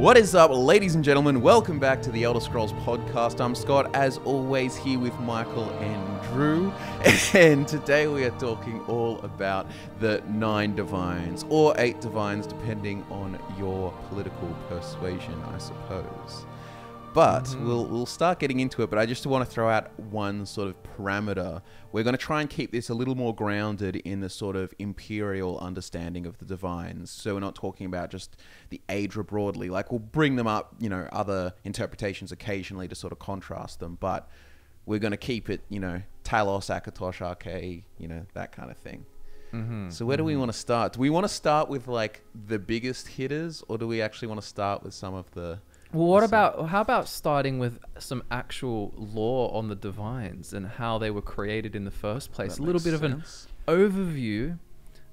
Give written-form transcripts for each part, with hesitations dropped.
What is up, ladies and gentlemen? Welcome back to the Elder Scrolls podcast. I'm Scott, as always, here with Michael and Drew. And today we are talking all about the 9 divines, or 8 divines, depending on your political persuasion, I suppose. But we'll start getting into it, but I just want to throw out one sort of parameter. We're going to try and keep this a little more grounded in the sort of imperial understanding of the divines. So we're not talking about just the Aedra broadly. Like, we'll bring them up, you know, other interpretations occasionally to sort of contrast them, but we're going to keep it, you know, Talos, Akatosh, Arche, you know, that kind of thing. So where do we want to start? Do we want to start with, like, the biggest hitters, or do we actually want to start with some of the... Well, how about starting with some actual lore on the divines and how they were created in the first place? A little bit of an overview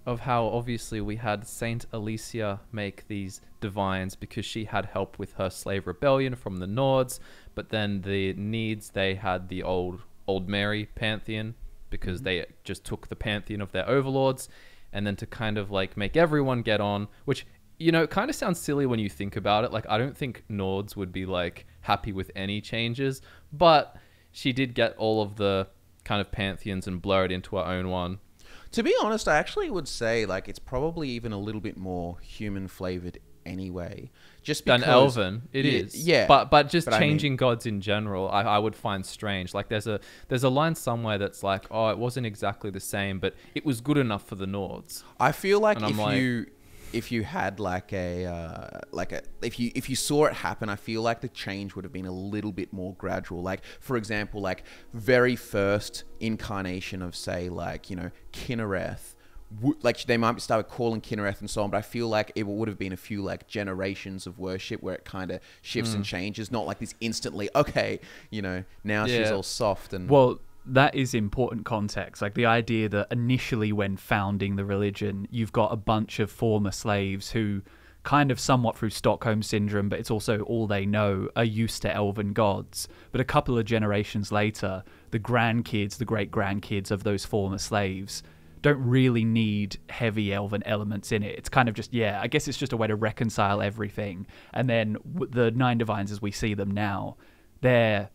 of how obviously we had Saint Alicia make these divines because she had help with her slave rebellion from the Nords, but then the Needs, they had the old Mary pantheon because they just took the pantheon of their overlords, and then to kind of like make everyone get on, which... You know, it kind of sounds silly when you think about it. Like, I don't think Nords would be, like, happy with any changes. But she did get all of the kind of pantheons and blur it into her own one. To be honest, I actually would say, like, it's probably even a little bit more human-flavored anyway. Just because... Than Elven, it is. Yeah. But just changing gods in general, I would find strange. Like, there's a line somewhere that's like, oh, it wasn't exactly the same, but it was good enough for the Nords. I feel like if you had like if you saw it happen, I feel like the change would have been a little bit more gradual. Like, for example, like very first incarnation of, say, like, you know, Kinnereth, like they might start calling Kinnereth and so on, but I feel like it would have been a few like generations of worship where it kind of shifts and changes, not like this instantly, okay, you know, now she's all soft and... Well, that is important context. Like the idea that initially when founding the religion, you've got a bunch of former slaves who kind of somewhat through Stockholm syndrome, but it's also all they know, are used to elven gods. But a couple of generations later, the grandkids, the great-grandkids of those former slaves don't really need heavy elven elements in it. It's kind of just, yeah, I guess it's just a way to reconcile everything. And then the 9 divines as we see them now, they're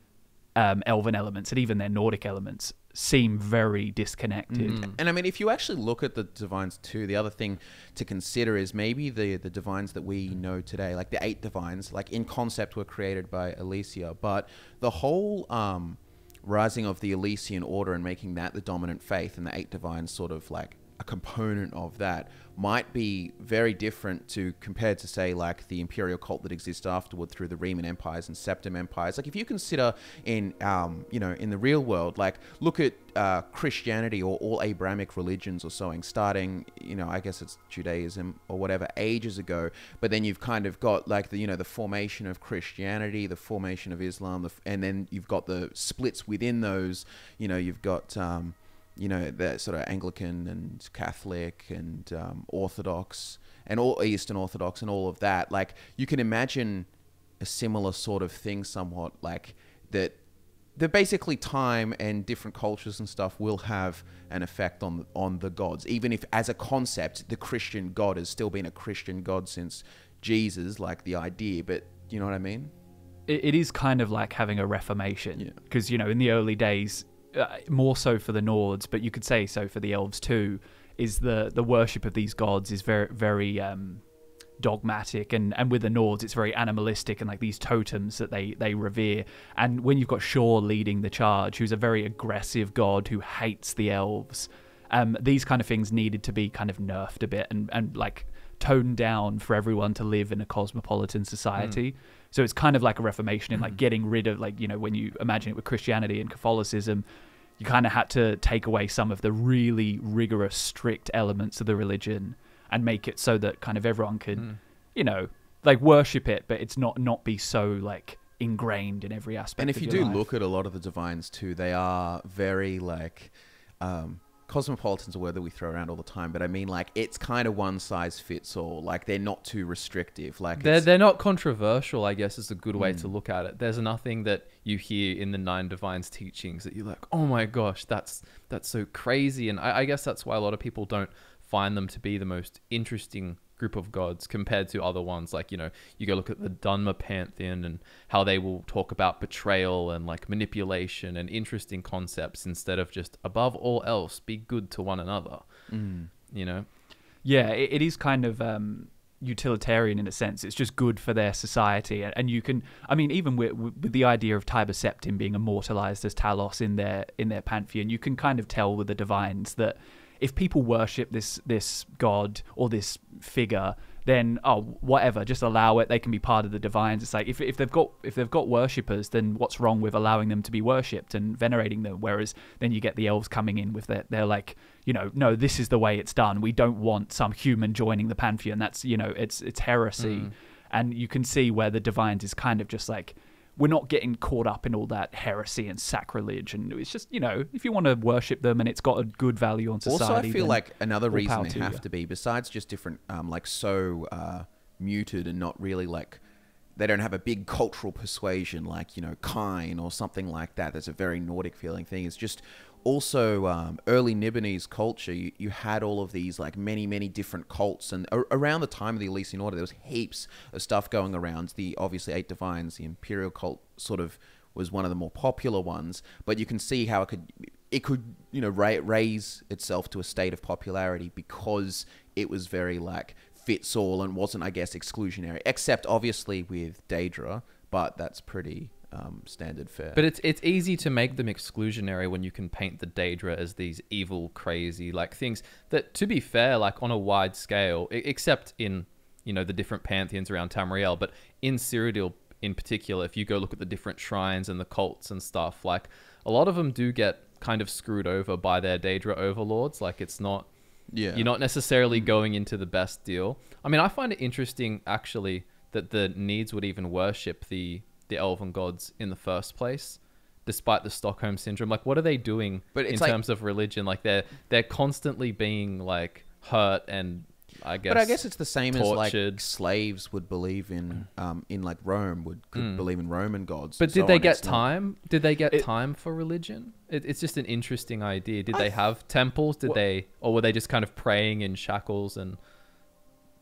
elven elements and even their Nordic elements seem very disconnected. And I mean, if you actually look at the divines too, the other thing to consider is maybe the divines that we know today, like the 8 divines, like in concept were created by Alicia, but the whole rising of the Elysian order and making that the dominant faith and the 8 divines sort of like a component of that might be very different to compared to, say, like the imperial cult that exists afterward through the Riemann empires and Septim empires. Like, if you consider in you know, in the real world, like look at Christianity or all Abrahamic religions or so, starting, you know, I guess it's Judaism or whatever ages ago, but then you've kind of got like the, you know, the formation of Christianity, the formation of Islam, and then you've got the splits within those. You know, you've got you know, the sort of Anglican and Catholic and Orthodox and all Eastern Orthodox and all of that. Like, you can imagine a similar sort of thing somewhat, like that basically time and different cultures and stuff will have an effect on the gods. Even if as a concept, the Christian God has still been a Christian God since Jesus, like the idea, but you know what I mean? It is kind of like having a reformation because, you know, in the early days, more so for the Nords, but you could say so for the elves too, is the worship of these gods is very, very dogmatic, and with the Nords it's very animalistic and like these totems that they revere. And when you've got Shor leading the charge, who's a very aggressive god who hates the elves, these kind of things needed to be kind of nerfed a bit and like toned down for everyone to live in a cosmopolitan society. So it's kind of like a reformation in like getting rid of, like, you know, when you imagine it with Christianity and Catholicism, you kind of had to take away some of the really rigorous, strict elements of the religion and make it so that kind of everyone can, you know, like worship it, but it's not be so like ingrained in every aspect. And if of you your do life. look at a lot of the divines too, they are very like cosmopolitan's a word that we throw around all the time, but I mean, like, it's kind of one size fits all. Like, they're not too restrictive. Like, they're not controversial, I guess, is a good way to look at it. There's nothing that you hear in the 9 divines teachings that you're like, oh my gosh, that's so crazy. And I guess that's why a lot of people don't find them to be the most interesting group of gods compared to other ones. Like, you know, you go look at the Dunmer pantheon and how they will talk about betrayal and like manipulation and interesting concepts instead of just above all else be good to one another. You know? Yeah, it is kind of utilitarian in a sense. It's just good for their society, and you can, I mean, even with the idea of Tiber Septim being immortalized as Talos in their pantheon, you can kind of tell with the divines that if people worship this god or this figure, then whatever, just allow it. They can be part of the divines. It's like if they've got worshippers, then what's wrong with allowing them to be worshipped and venerating them? Whereas then you get the elves coming in with they're like, you know, no, this is the way it's done. We don't want some human joining the pantheon. That's, you know, it's heresy. And you can see where the divines is kind of just like, we're not getting caught up in all that heresy and sacrilege, and it's just, you know, if you want to worship them and it's got a good value on society. Also, I feel like another reason they have to be, besides just different, like so muted and not really like, they don't have a big cultural persuasion like, you know, Kine or something like that. That's a very Nordic feeling thing. It's just also early Nibonese culture. You had all of these like many different cults, and around the time of the Elysian Order there was heaps of stuff going around. The obviously 8 divines, the imperial cult sort of was one of the more popular ones, but you can see how it could you know raise itself to a state of popularity because it was very like fits all and wasn't, I guess, exclusionary, except obviously with Daedra, but that's pretty standard fare. But it's easy to make them exclusionary when you can paint the Daedra as these evil, crazy like things that, to be fair, like on a wide scale, except in, you know, the different pantheons around Tamriel, but in Cyrodiil in particular, if you go look at the different shrines and the cults and stuff, like a lot of them do get kind of screwed over by their Daedra overlords. Like it's not, you're not necessarily going into the best deal. I mean, I find it interesting actually that the Needs would even worship the elven gods in the first place, despite the Stockholm syndrome. Like, what are they doing in terms of religion? Like, they're constantly being like hurt and I guess it's the same tortured. as like slaves would believe in like Rome could believe in Roman gods. But did they get time? Did they get time for religion? It's just an interesting idea. Did they have temples? Or were they just kind of praying in shackles? And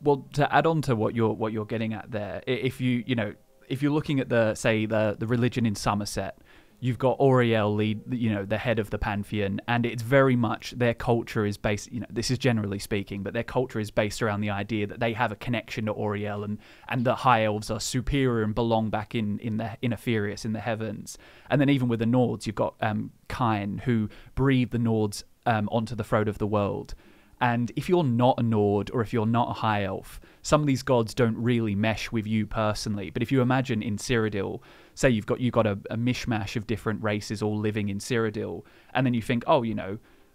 well, to add on to what you're getting at there, if you're looking at the religion in Somerset, you've got Auriel the head of the pantheon, and it's very much their culture is based, this is generally speaking, but their culture is based around the idea that they have a connection to Auriel and the high elves are superior and belong back in Ephirius, in the heavens. And then even with the Nords, you've got Kine, who breathe the Nords onto the throne of the world. And if you're not a Nord or if you're not a high elf, some of these gods don't really mesh with you personally. But if you imagine in Cyrodiil, say you've got a mishmash of different races all living in Cyrodiil, and then you think,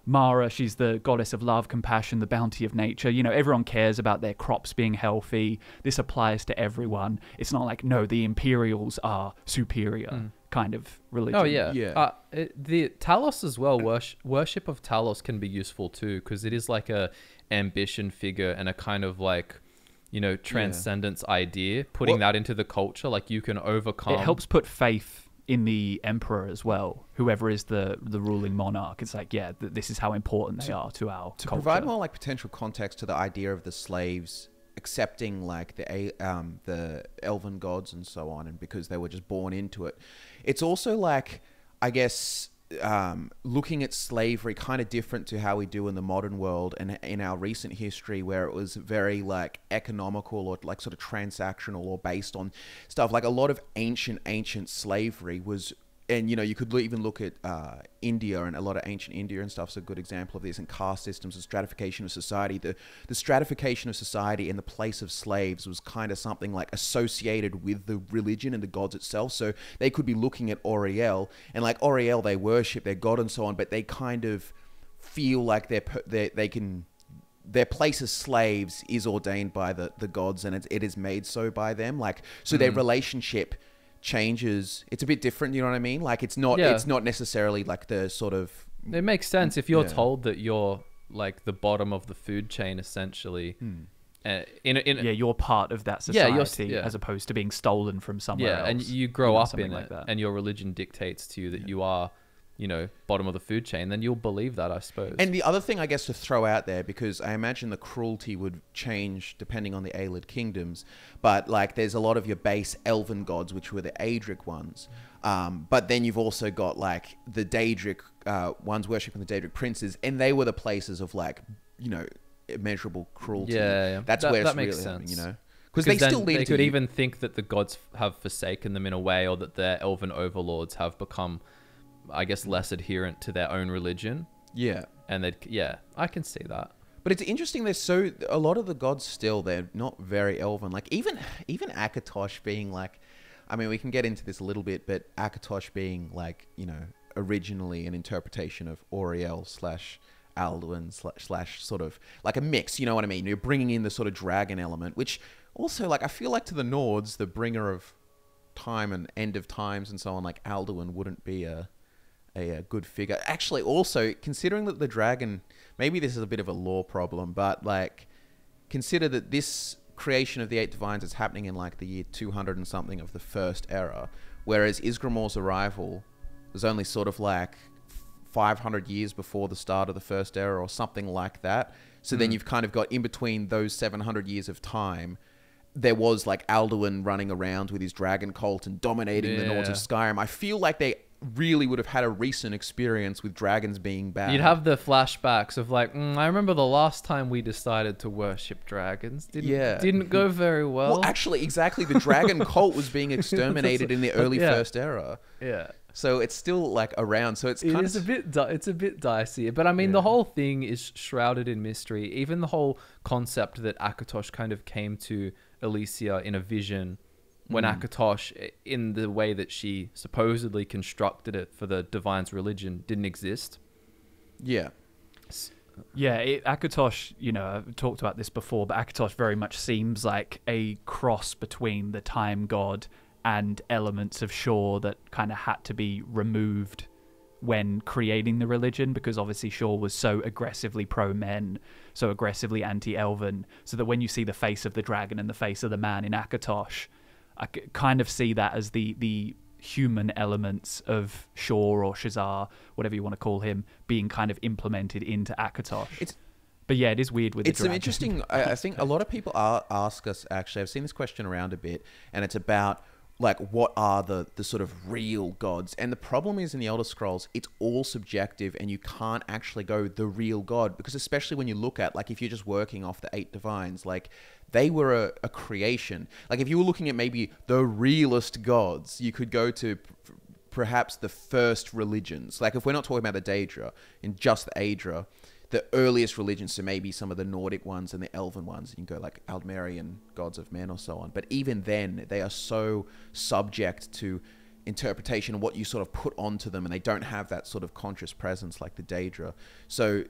Mara, she's the goddess of love, compassion, the bounty of nature. Everyone cares about their crops being healthy. This applies to everyone. It's not like, no, the Imperials are superior kind of religion. Oh, yeah. The Talos as well, worship of Talos can be useful too, because it is like a ambition figure and a kind of like, transcendence idea, putting that into the culture. Like you can overcome. It helps put faith in the emperor as well, whoever is the ruling monarch. It's like, this is how important they are to our culture. To provide more like potential context to the idea of the slaves accepting like the elven gods and so on, and because they were just born into it, it's also like, I guess, looking at slavery kind of different to how we do in the modern world and in our recent history, where it was very like economical or like sort of transactional or based on stuff. Like a lot of ancient slavery was, and you could even look at India, and a lot of ancient India and stuff is a good example of this, and caste systems and stratification of society. The stratification of society and the place of slaves was kind of something like associated with the religion and the gods itself. So they could be looking at Auriel, and like Auriel, they worship their god and so on, but they kind of feel like their place as slaves is ordained by the gods, and it is made so by them. Like, so their relationship changes. It's a bit different, you know what I mean? Like it's not necessarily like the sort of, it makes sense if you're told that you're like the bottom of the food chain essentially. You're part of that society, as opposed to being stolen from somewhere else. And you grow up in like it, that. and your religion dictates to you that you are bottom of the food chain, then you'll believe that, I suppose. And the other thing, I guess, to throw out there, because I imagine the cruelty would change depending on the Aelid kingdoms, but like there's a lot of your base elven gods, which were the Aedric ones. But then you've also got like the Daedric ones worshipping the Daedric princes, and they were the places of like, immeasurable cruelty. Yeah. That's where it's that makes really sense. happening, Because they still need they to... could even think that the gods have forsaken them in a way, or that their elven overlords have become, I guess, less adherent to their own religion. Yeah. And I can see that. But it's interesting, a lot of the gods still, they're not very elven. Like even Akatosh being like, I mean, we can get into this a little bit, but Akatosh being like, originally an interpretation of Auriel / Alduin / sort of like a mix, you know what I mean? You're bringing in the sort of dragon element, which also, like, I feel like to the Nords, the bringer of time and end of times and so on, like Alduin wouldn't be a good figure. Actually, also, considering that the dragon, maybe this is a bit of a lore problem, but like, consider that this creation of the 8 divines is happening in like the year 200 and something of the first era, whereas Isgramor's arrival was only sort of like 500 years before the start of the first era or something like that. So then you've kind of got in between those 700 years of time, there was like Alduin running around with his dragon cult and dominating the Nords of Skyrim. I feel like they really would have had a recent experience with dragons being bad. You'd have the flashbacks of like, I remember the last time we decided to worship dragons. Didn't go very well. Well, actually, exactly. The dragon cult was being exterminated in the early first era. Yeah. So it's still like around. So it's a bit dicey. But I mean, the whole thing is shrouded in mystery. Even the whole concept that Akatosh kind of came to Elysia in a vision, when Akatosh, in the way that she supposedly constructed it for the Divine's religion, didn't exist. Yeah. Yeah, Akatosh, I've talked about this before, but Akatosh very much seems like a cross between the time god and elements of Shor that kind of had to be removed when creating the religion, because obviously Shor was so aggressively pro-men, so aggressively anti-elven, so that when you see the face of the dragon and the face of the man in Akatosh, I kind of see that as the human elements of Shor or Shazar, whatever you want to call him, being kind of implemented into Akatosh. But yeah, it is weird with the dragon. It's some interesting... I think a lot of people ask us, actually, I've seen this question around a bit, and it's about... like, what are the sort of real gods? And the problem is in the Elder Scrolls, it's all subjective and you can't actually go the real god, because especially when you look at, like, if you're just working off the 8 divines, like, they were a creation. Like, if you were looking at maybe the realest gods, you could go to perhaps the first religions. Like, if we're not talking about the Daedra, in just the Aedra, the earliest religions, so maybe some of the Nordic ones and the Elven ones, you can go like Aldmerian gods of men or so on. But even then, they are so subject to interpretation of what you sort of put onto them, and they don't have that sort of conscious presence like the Daedra. So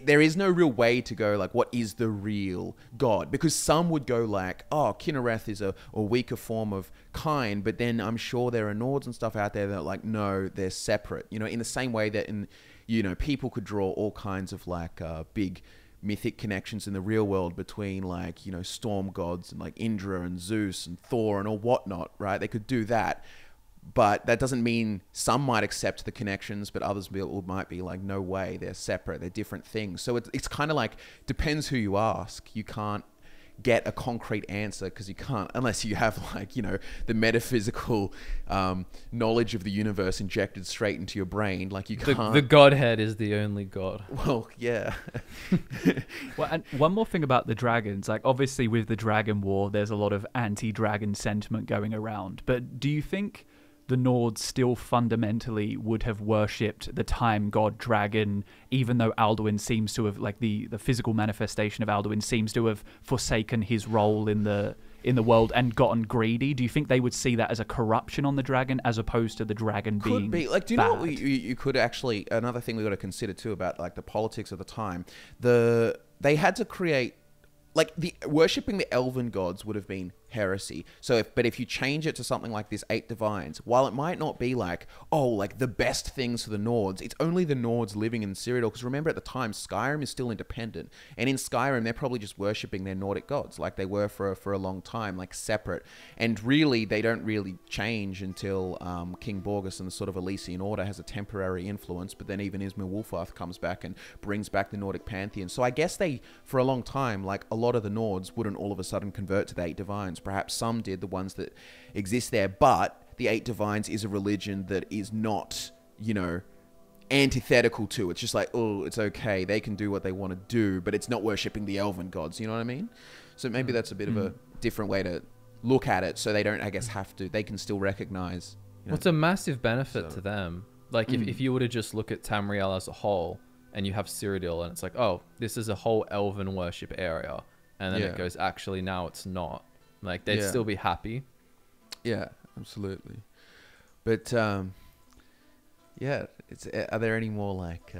there is no real way to go like, what is the real god? Because some would go like, oh, Kinnereth is a weaker form of Kine, but then I'm sure there are Nords and stuff out there that are like, no, they're separate. In the same way that people could draw all kinds of like big mythic connections in the real world between like, storm gods and like Indra and Zeus and Thor and all whatnot, right? They could do that. But that doesn't mean some might accept the connections, but others might be like, no way, they're separate, they're different things. So it's kind of like, depends who you ask. You can't get a concrete answer because you can't, unless you have like, the metaphysical knowledge of the universe injected straight into your brain. Like you can't. The Godhead is the only God. Well, yeah. Well, and one more thing about the dragons, like obviously with the Dragon War, there's a lot of anti-dragon sentiment going around. But do you think the Nords still fundamentally would have worshipped the time god dragon, even though Alduin seems to have, like the physical manifestation of Alduin seems to have forsaken his role in the world and gotten greedy? Do you think they would see that as a corruption on the dragon as opposed to the dragon being Could be. Like, do you bad? know what you could actually, another thing we got to consider too about like the politics of the time, they had to create, like, worshipping the elven gods would have been heresy. So if you change it to something like this 8 divines, while it might not be like, oh, like the best things for the Nords, it's only the Nords living in Cyrodiil. Because remember, at the time, Skyrim is still independent, and in Skyrim they're probably just worshipping their Nordic gods, like they were for a long time, like separate. And really, they don't really change until King Borgus and the sort of Elysian Order has a temporary influence. But then even Ismir Wulfarth comes back and brings back the Nordic pantheon. So I guess they, for a long time, like a lot of the Nords wouldn't all of a sudden convert to the 8 divines. Perhaps some did, the ones that exist there, but the 8 divines is a religion that is not, you know, antithetical to. It's just like, oh, it's okay, they can do what they want to do, but it's not worshipping the elven gods, you know what I mean? So maybe that's a bit of a different way to look at it, so they don't, I guess, have to, they can still recognize, you know. Well, it's a massive benefit to them. Like, if you were to just look at Tamriel as a whole, and you have Cyrodiil, and it's like, oh, this is a whole elven worship area, and then it goes, actually, now it's not. Like, they'd still be happy. Yeah, absolutely. But, yeah, are there any more, like,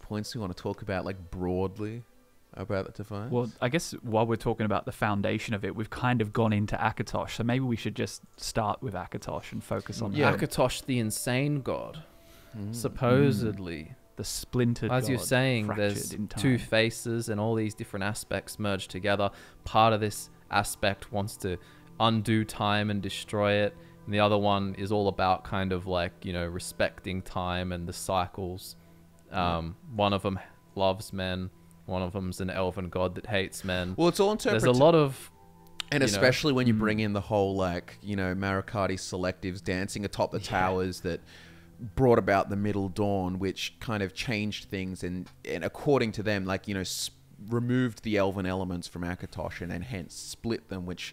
points we want to talk about, like, broadly about the divines? Well, I guess while we're talking about the foundation of it, we've kind of gone into Akatosh, so maybe we should just start with Akatosh and focus on that. Akatosh, the insane god, supposedly. The splintered As god, you're saying, there's in time. 2 faces and all these different aspects merged together. Part of this aspect wants to undo time and destroy it, and the other one is all about kind of like, you know, respecting time and the cycles. One of them loves men, one of them's an elven god that hates men. Well, it's all interpreted. There's a lot of, and especially when you bring in the whole, like, you know, Marikati selectives dancing atop the towers that brought about the Middle Dawn, which kind of changed things and according to them, like, you know, removed the elven elements from Akatosh and hence split them, which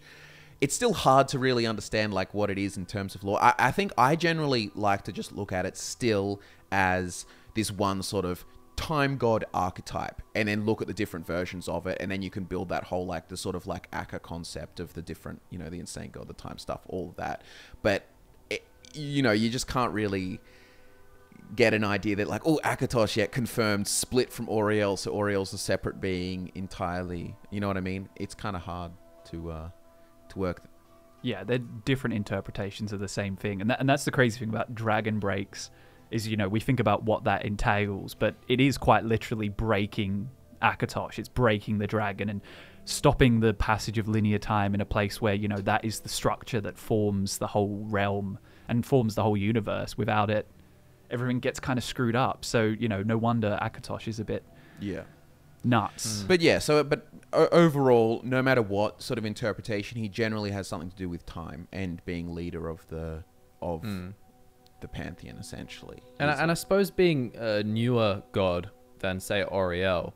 it's still hard to really understand, like, what it is in terms of lore. I think I generally like to just look at it still as this one sort of time god archetype, and then look at the different versions of it, and then you can build that whole, like, the sort of like Akka concept of the different, you know, the insane god, the time stuff, all of that. But you know, you just can't really get an idea that, like, oh, Akatosh, confirmed, split from Auriel, so Auriel's a separate being entirely. You know what I mean? It's kind of hard to work. Yeah, they're different interpretations of the same thing, and that's the crazy thing about Dragon Breaks, is, you know, we think about what that entails, but it is quite literally breaking Akatosh. It's breaking the dragon and stopping the passage of linear time in a place where, you know, that is the structure that forms the whole realm and forms the whole universe. Without it, everything gets kind of screwed up. So, you know, no wonder Akatosh is a bit nuts. But yeah, but overall, no matter what sort of interpretation, he generally has something to do with time and being leader of the pantheon, essentially. And I suppose being a newer god than, say, Auriel,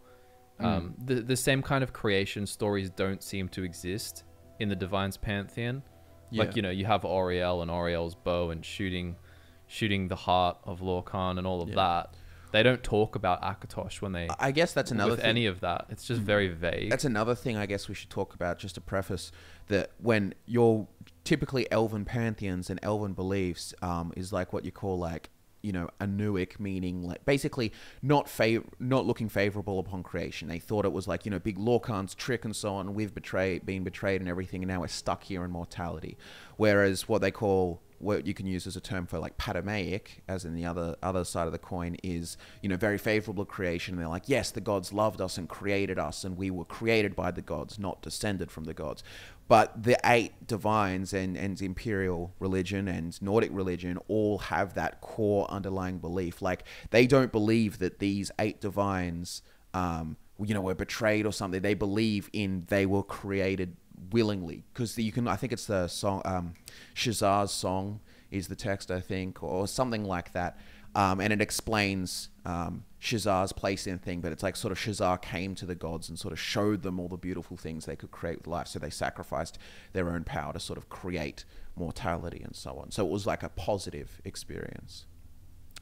the same kind of creation stories don't seem to exist in the Divines pantheon. Like, you know, you have Auriel and Auriel's bow and shooting the heart of Lorcan and all of that. They don't talk about Akatosh when they... I guess that's another thing. Any of that. It's just very vague. That's another thing I guess we should talk about, just to preface, that when you're typically elven pantheons and elven beliefs is like what you call, like, you know, Anuic, meaning, like, basically not looking favorable upon creation. They thought it was like, you know, big Lorcan's trick and so on. We've been betrayed and everything, and now we're stuck here in mortality. Whereas what they call, what you can use as a term for, like, Patamaic, as in the other side of the coin, is, you know, very favorable creation. And they're like, yes, the gods loved us and created us, and we were created by the gods, not descended from the gods. But the 8 divines and imperial religion and Nordic religion all have that core underlying belief. Like, they don't believe that these 8 divines, you know, were betrayed or something. They believe they were created willingly, because I think it's the song, Shazar's song is the text, I think, or something like that. And it explains Shazar's place in the thing, but it's like sort of Shazar came to the gods and sort of showed them all the beautiful things they could create with life. So they sacrificed their own power to sort of create mortality and so on. So it was like a positive experience.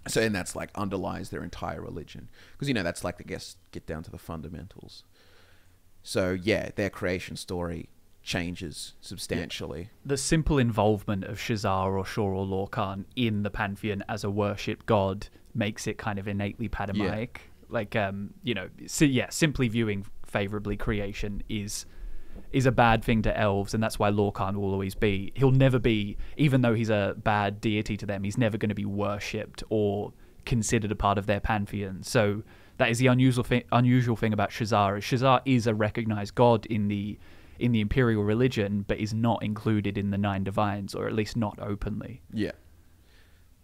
So, and that's like underlies their entire religion, because, you know, that's like, I guess, get down to the fundamentals. So yeah, their creation story changes substantially. The simple involvement of Shazar or Shor or Lorcan in the pantheon as a worship god makes it kind of innately Patamaic. Like, you know, so yeah, simply viewing favorably creation is is a bad thing to elves, and that's why Lorcan will always be. He'll never be, even though he's a bad deity to them, he's never going to be worshipped or considered a part of their pantheon. So that is the unusual thing about Shazar. Shazar is a recognized god in the imperial religion, but is not included in the 9 divines, or at least not openly. Yeah.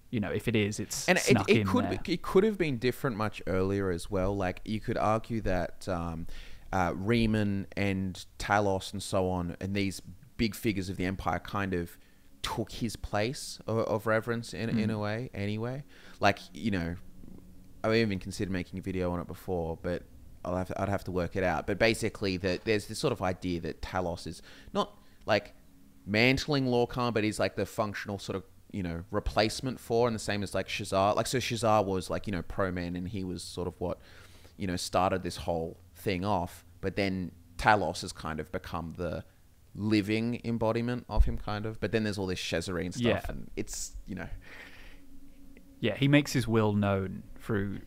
You know, if it is, it's and snuck in there. It could have been different much earlier as well. Like, you could argue that Riemann and Talos and so on, and these big figures of the Empire kind of took his place of reverence in a way anyway. Like, you know, I even considered making a video on it before, but I'd have to work it out. But basically, there's this sort of idea that Talos is not like mantling Lorcan, but he's like the functional sort of, you know, replacement for, and the same as like Shazar. Like, so Shazar was like, you know, pro-man, and he was sort of what, you know, started this whole thing off. But then Talos has kind of become the living embodiment of him, kind of. But then there's all this Shazarine stuff, and it's, you know. Yeah, he makes his will known through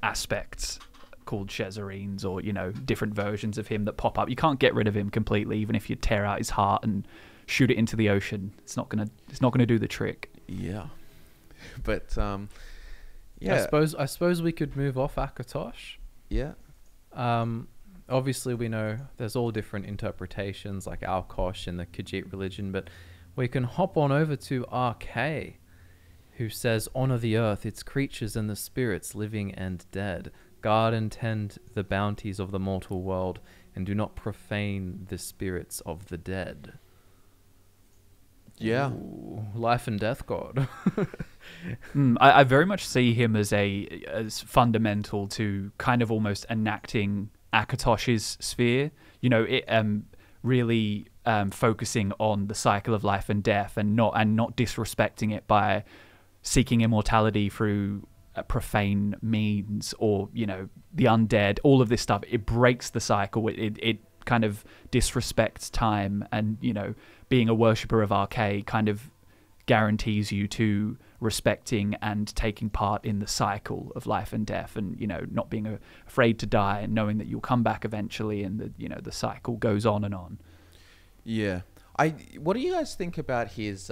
aspects called Shazarines, or, you know, different versions of him that pop up. You can't get rid of him completely, even if you tear out his heart and shoot it into the ocean. It's not gonna do the trick. Yeah, but yeah. I suppose we could move off Akatosh. Yeah. Obviously, we know there's all different interpretations, like Alkosh and the Khajiit religion, but we can hop on over to RK, who says, "Honor the earth, its creatures and the spirits, living and dead. Guard and tend the bounties of the mortal world, and do not profane the spirits of the dead." Yeah. Ooh, life and death god. I very much see him as fundamental to kind of almost enacting Akatosh's sphere. You know, it really focusing on the cycle of life and death, and not disrespecting it by seeking immortality through profane means, or, you know, the undead. All of this stuff, it breaks the cycle. It kind of disrespects time, and, you know, being a worshipper of RK kind of guarantees you to respecting and taking part in the cycle of life and death, and, you know, not being afraid to die, and knowing that you'll come back eventually, and the, you know, the cycle goes on and on. Yeah. What do you guys think about his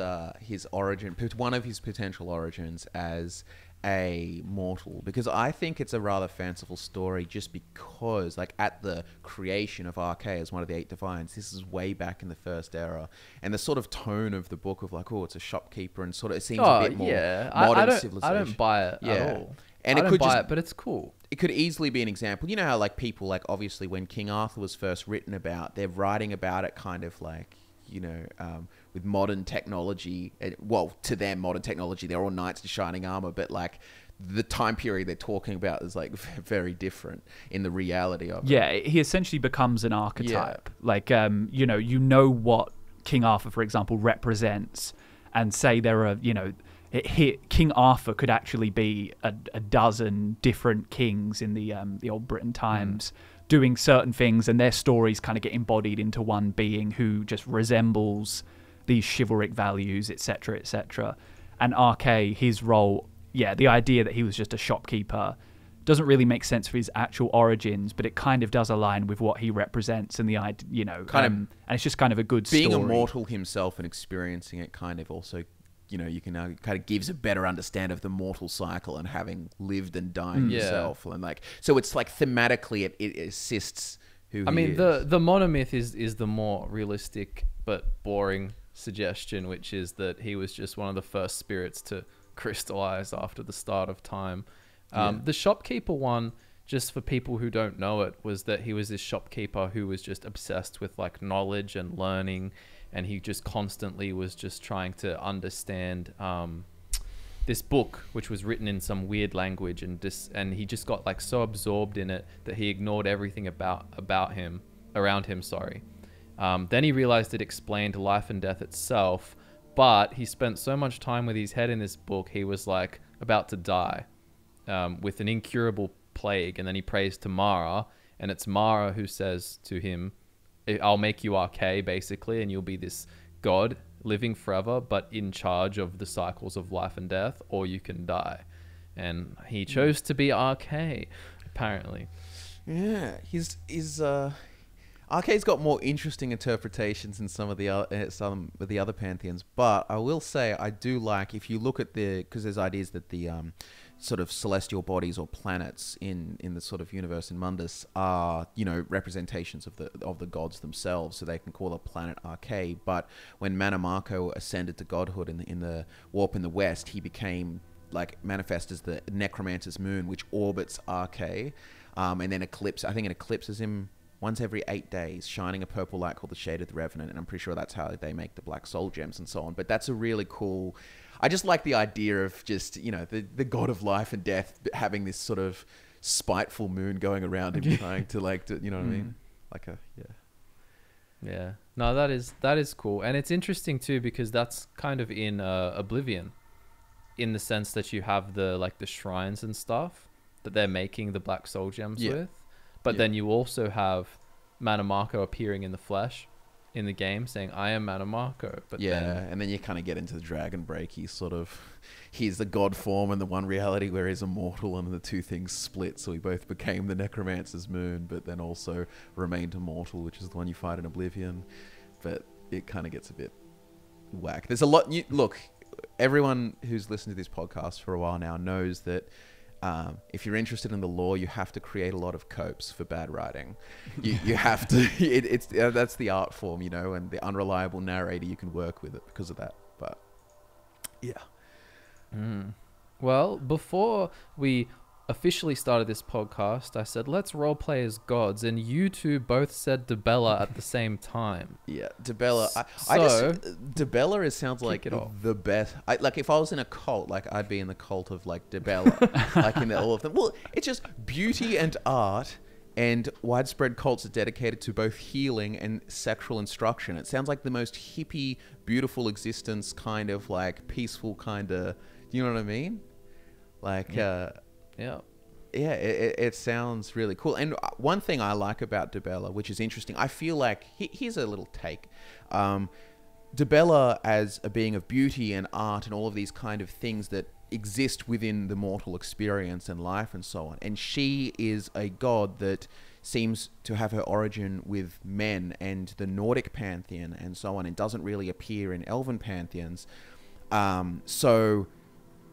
origin, one of his potential origins as a mortal? Because I think it's a rather fanciful story, just because, like, at the creation of RK as one of the 8 divines, this is way back in the first era, and the sort of tone of the book of like, oh, it's a shopkeeper, and sort of, it seems a bit more modern civilization. I don't buy it at all. And I don't buy it, but it's cool. It could easily be an example. You know how, like, people, like, obviously when King Arthur was first written about, they're writing about it kind of like, you know, with modern technology. Well, to them, modern technology, they're all knights in shining armor, but, like, the time period they're talking about is, like, very different in the reality of it. Yeah, he essentially becomes an archetype. Yeah. Like, you know what King Arthur, for example, represents, and say there are, you know, King Arthur could actually be a dozen different kings in the old Britain times, doing certain things, and their stories kind of get embodied into one being who just resembles these chivalric values, etc., etc. And RK, his role, the idea that he was just a shopkeeper doesn't really make sense for his actual origins, but it kind of does align with what he represents, and the idea, you know, and it's just kind of a good being story. A mortal himself and experiencing it kind of also, you know, you can kind of gives a better understand of the mortal cycle, and having lived and dying yourself, and, like, so it's like thematically it assists who he is. The monomyth is the more realistic but boring suggestion, which is that he was just one of the first spirits to crystallize after the start of time. The shopkeeper one, just for people who don't know it, was that he was this shopkeeper who was just obsessed with, like, knowledge and learning, and he just constantly was just trying to understand this book, which was written in some weird language, and he just got, like, so absorbed in it that he ignored everything around him. Then he realized it explained life and death itself, but he spent so much time with his head in this book, he was, like, about to die with an incurable plague, and then he prays to Mara, and it's Mara who says to him, I'll make you RK, basically, and you'll be this god living forever, but in charge of the cycles of life and death, or you can die. And he chose to be RK, apparently. Yeah, he's Arcade's got more interesting interpretations than some of the other pantheons, but I will say I do like, if you look at because there's ideas that the sort of celestial bodies or planets in the sort of universe in Mundus are, you know, representations of the gods themselves, so they can call a planet Arcade. But when Manamako ascended to godhood in the warp in the west, he became manifest as the necromancer's moon, which orbits Arcade, and then eclipses him once every 8 days, shining a purple light called the Shade of the Revenant, and I'm pretty sure that's how they make the black soul gems and so on. But that's a really cool... I just like the idea of just, you know, the god of life and death having this sort of spiteful moon going around him trying to, you know what I mean? Yeah. No, that is cool. And it's interesting too, because that's kind of in Oblivion, in the sense that you have the shrines and stuff that they're making the black soul gems with. But then you also have Manamako appearing in the flesh in the game saying, I am Manamako. But and then you kind of get into the Dragon Break. He's the god form and the one reality where he's immortal, and the two things split. So he both became the Necromancer's moon, but then also remained immortal, which is the one you fight in Oblivion. But it kind of gets a bit whack. There's a lot... Look, everyone who's listened to this podcast for a while now knows that if you're interested in the lore, you have to create a lot of copes for bad writing. You have to. That's the art form, you know, and the unreliable narrator, you can work with it because of that. But yeah. Well, before we officially started this podcast, I said, let's roleplay as gods, and you two both said Dibella at the same time. Yeah, Dibella. Dibella sounds like the best. If I was in a cult, I'd be in the cult of Dibella, in all of them. Well, it's just beauty and art, and widespread cults are dedicated to both healing and sexual instruction. It sounds like the most hippie, beautiful existence, kind of peaceful, kind of. You know what I mean? It sounds really cool. And one thing I like about Dibella, which is interesting, I feel like here's a little take. Dibella as a being of beauty and art and all of these kind of things that exist within the mortal experience and life and so on. And she is a god that seems to have her origin with men and the Nordic pantheon and so on, and doesn't really appear in elven pantheons. So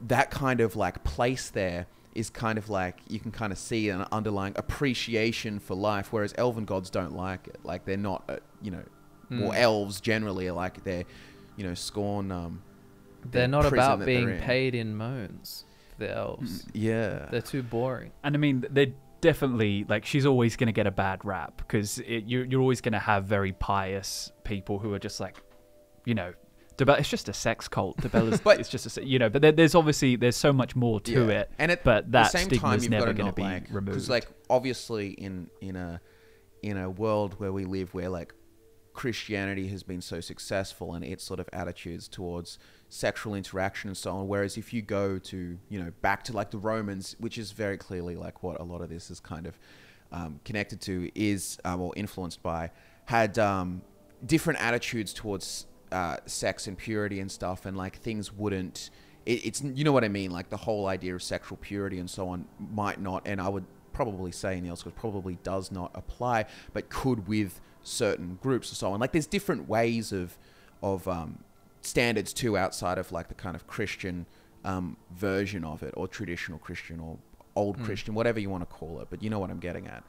that kind of place there is kind of you can kind of see an underlying appreciation for life, whereas elven gods don't like it. They're not, or elves generally are they're, scorn. They're not about being paid in moans, the elves. Yeah. They're too boring. And I mean, they're definitely, she's always going to get a bad rap, because you're always going to have very pious people who are just it's just a sex cult. It's just but there's so much more to it. And but that stigma's never going to be removed. Because obviously in a world where we live, where Christianity has been so successful and its sort of attitudes towards sexual interaction and so on, whereas if you go to back to the Romans, which is very clearly what a lot of this is kind of connected to, is or influenced by, had different attitudes towards sex and purity and stuff, and things wouldn't, it's you know what I mean, the whole idea of sexual purity and so on might not, and I would probably say in the Elseworlds probably does not apply, but could with certain groups and so on. There's different ways of standards too, outside of the kind of Christian version of it, or traditional Christian, or old Christian, whatever you want to call it, but you know what I'm getting at.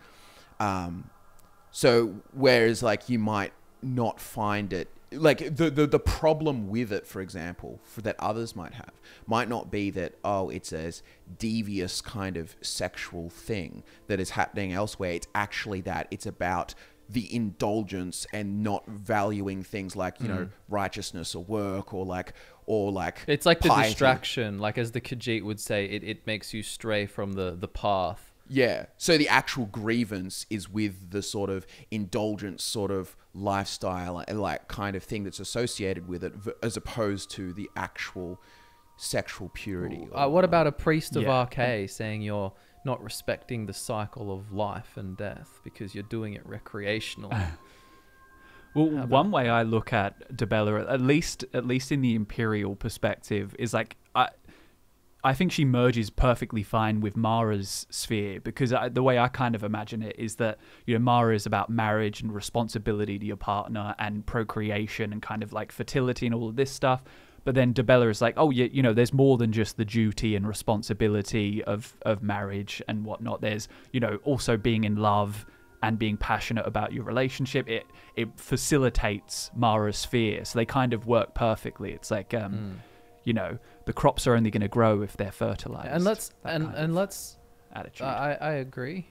So whereas you might not find it, the problem with it, for example, that others might have, might not be that, it's a devious kind of sexual thing that is happening elsewhere. It's actually that it's about the indulgence and not valuing things righteousness or work, or it's the piety. distraction, as the Khajiit would say, it makes you stray from the path. Yeah. So the actual grievance is with the sort of indulgence sort of lifestyle and kind of thing that's associated with it, as opposed to the actual sexual purity. What about a priest of Arcade saying you're not respecting the cycle of life and death because you're doing it recreationally? Well, one way I look at Dibella, at least in the Imperial perspective, is I think she merges perfectly fine with Mara's sphere, because the way I kind of imagine it is that, you know, Mara is about marriage and responsibility to your partner and procreation and kind of like fertility and all of this stuff. But then Dibella is like, oh, yeah, you know, there's more than just the duty and responsibility of marriage and whatnot. There's, you know, also being in love and being passionate about your relationship. It facilitates Mara's sphere. So they kind of work perfectly. It's like, you know, the crops are only going to grow if they're fertilized. And let's attitude. I agree.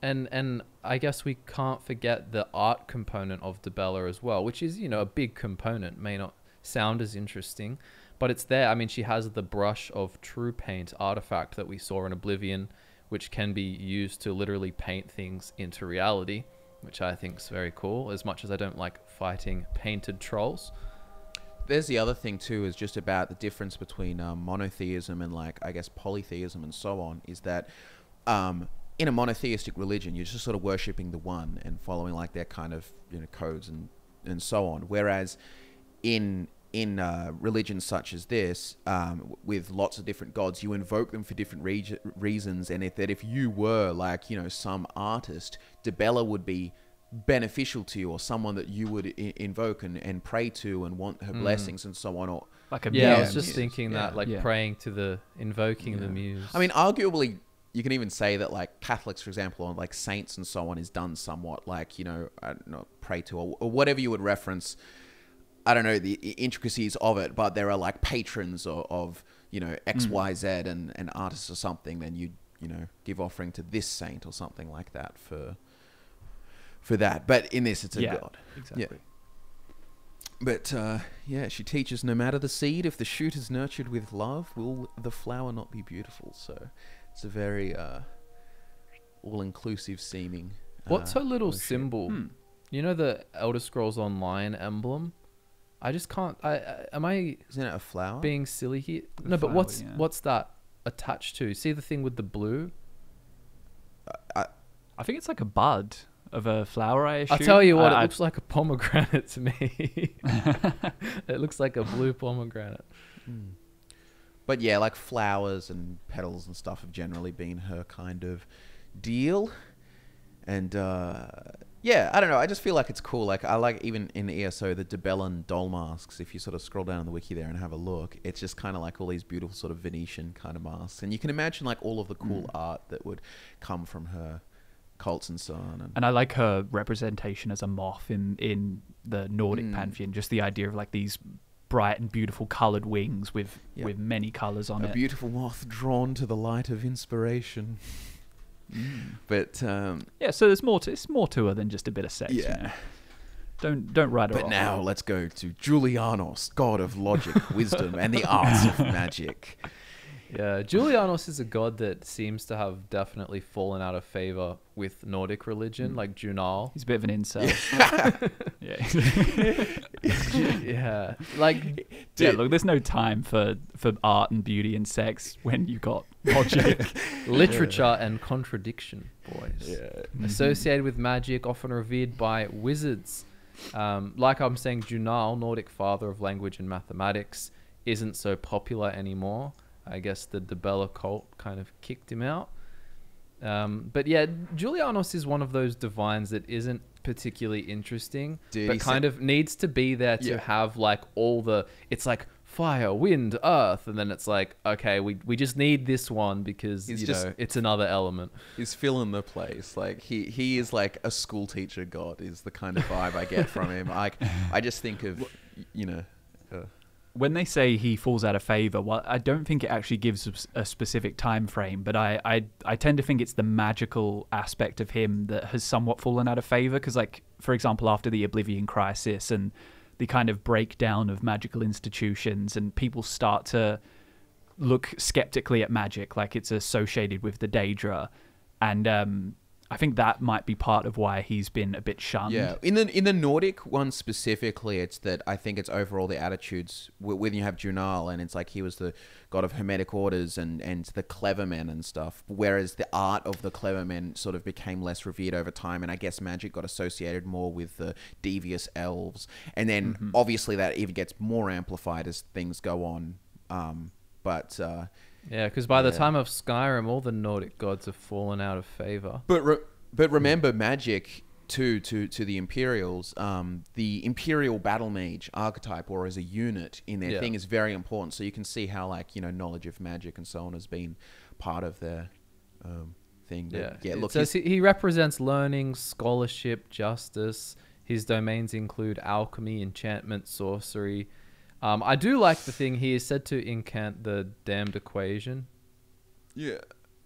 And I guess we can't forget the art component of Dibella as well, which is, you know, a big component. May not sound as interesting, but it's there. I mean, she has the brush of true paint artifact that we saw in Oblivion, which can be used to literally paint things into reality, which I think is very cool, as much as I don't like fighting painted trolls. There's the other thing too, is just about the difference between monotheism and, like, I guess polytheism and so on, is that in a monotheistic religion, you're just sort of worshipping the one and following like their kind of, you know, codes and so on. Whereas in religions such as this, with lots of different gods, you invoke them for different reasons. And if you were like, you know, some artist, Dibella would be beneficial to you, or someone that you would invoke and pray to and want her blessings and so on. Or like a I was just thinking that, like praying to invoking the muse. I mean, arguably, you can even say that, like, Catholics, for example, or like saints and so on, is done somewhat like, you know, not pray to, or whatever you would reference. I don't know the intricacies of it, but there are like patrons of you know, X, Y, Z and artists or something. Then you know, give offering to this saint or something like that for that. But in this, it's a god. Exactly. Yeah. But she teaches, no matter the seed, if the shoot is nurtured with love, will the flower not be beautiful? So it's a very all-inclusive seeming. What's her little symbol? You know, the Elder Scrolls Online emblem? I just can't. Am I? Isn't it a flower? Being silly here? No, but what's that attached to? See the thing with the blue? I think it's like a bud of a flower, I assume. I'll tell you what, it looks like a pomegranate to me. It looks like a blue pomegranate. But yeah, like flowers and petals and stuff have generally been her kind of deal. And yeah, I don't know. I just feel like it's cool. Like, I like, even in ESO, the Dibellan doll masks. If you sort of scroll down on the wiki there and have a look, it's just kind of like all these beautiful sort of Venetian kind of masks. And you can imagine like all of the cool art that would come from her cults and so on. And I like her representation as a moth in the Nordic pantheon. Just the idea of like these bright and beautiful coloured wings with many colours on it. A beautiful moth drawn to the light of inspiration. But so there's more to it's more to her than just a bit of sex. Yeah, you know? Don't write her off. But now let's go to Julianos, god of logic, wisdom, and the arts of magic. Yeah, Julianos is a god that seems to have definitely fallen out of favor with Nordic religion, like Junal. He's a bit of an incel. Yeah. Like, look, there's no time for art and beauty and sex when you got logic, literature and contradiction, boys. Associated with magic, often revered by wizards. Like I'm saying, Junal, Nordic father of language and mathematics, isn't so popular anymore. I guess the Dibella cult kind of kicked him out. But yeah, Julianos is one of those divines that isn't particularly interesting, but kind of needs to be there to have like all the... It's like fire, wind, earth, and then it's like, okay, we just need this one because, you know, it's another element. He's filling the place. Like, he is like a school teacher god is the kind of vibe I get from him. I just think of, you know... when they say he falls out of favor, well, I don't think it actually gives a specific time frame, but I tend to think it's the magical aspect of him that has somewhat fallen out of favor. Because, like, for example, after the Oblivion Crisis and the kind of breakdown of magical institutions, and people start to look skeptically at magic, like it's associated with the Daedra, and I think that might be part of why he's been a bit shunned. Yeah, in the Nordic one specifically, it's that I think it's overall the attitudes when you have Junal, and it's like he was the god of hermetic orders and the clever men and stuff, whereas the art of the clever men sort of became less revered over time, and I guess magic got associated more with the devious elves, and then obviously that even gets more amplified as things go on. Yeah, because by the time of Skyrim, all the Nordic gods have fallen out of favor. But remember, magic to the Imperials, the Imperial Battle Mage archetype, or as a unit in their thing, is very important. So you can see how, like, you know, knowledge of magic and so on has been part of their thing. But look, so he represents learning, scholarship, justice. His domains include alchemy, enchantment, sorcery. I do like the thing he is said to incant the damned equation. Yeah.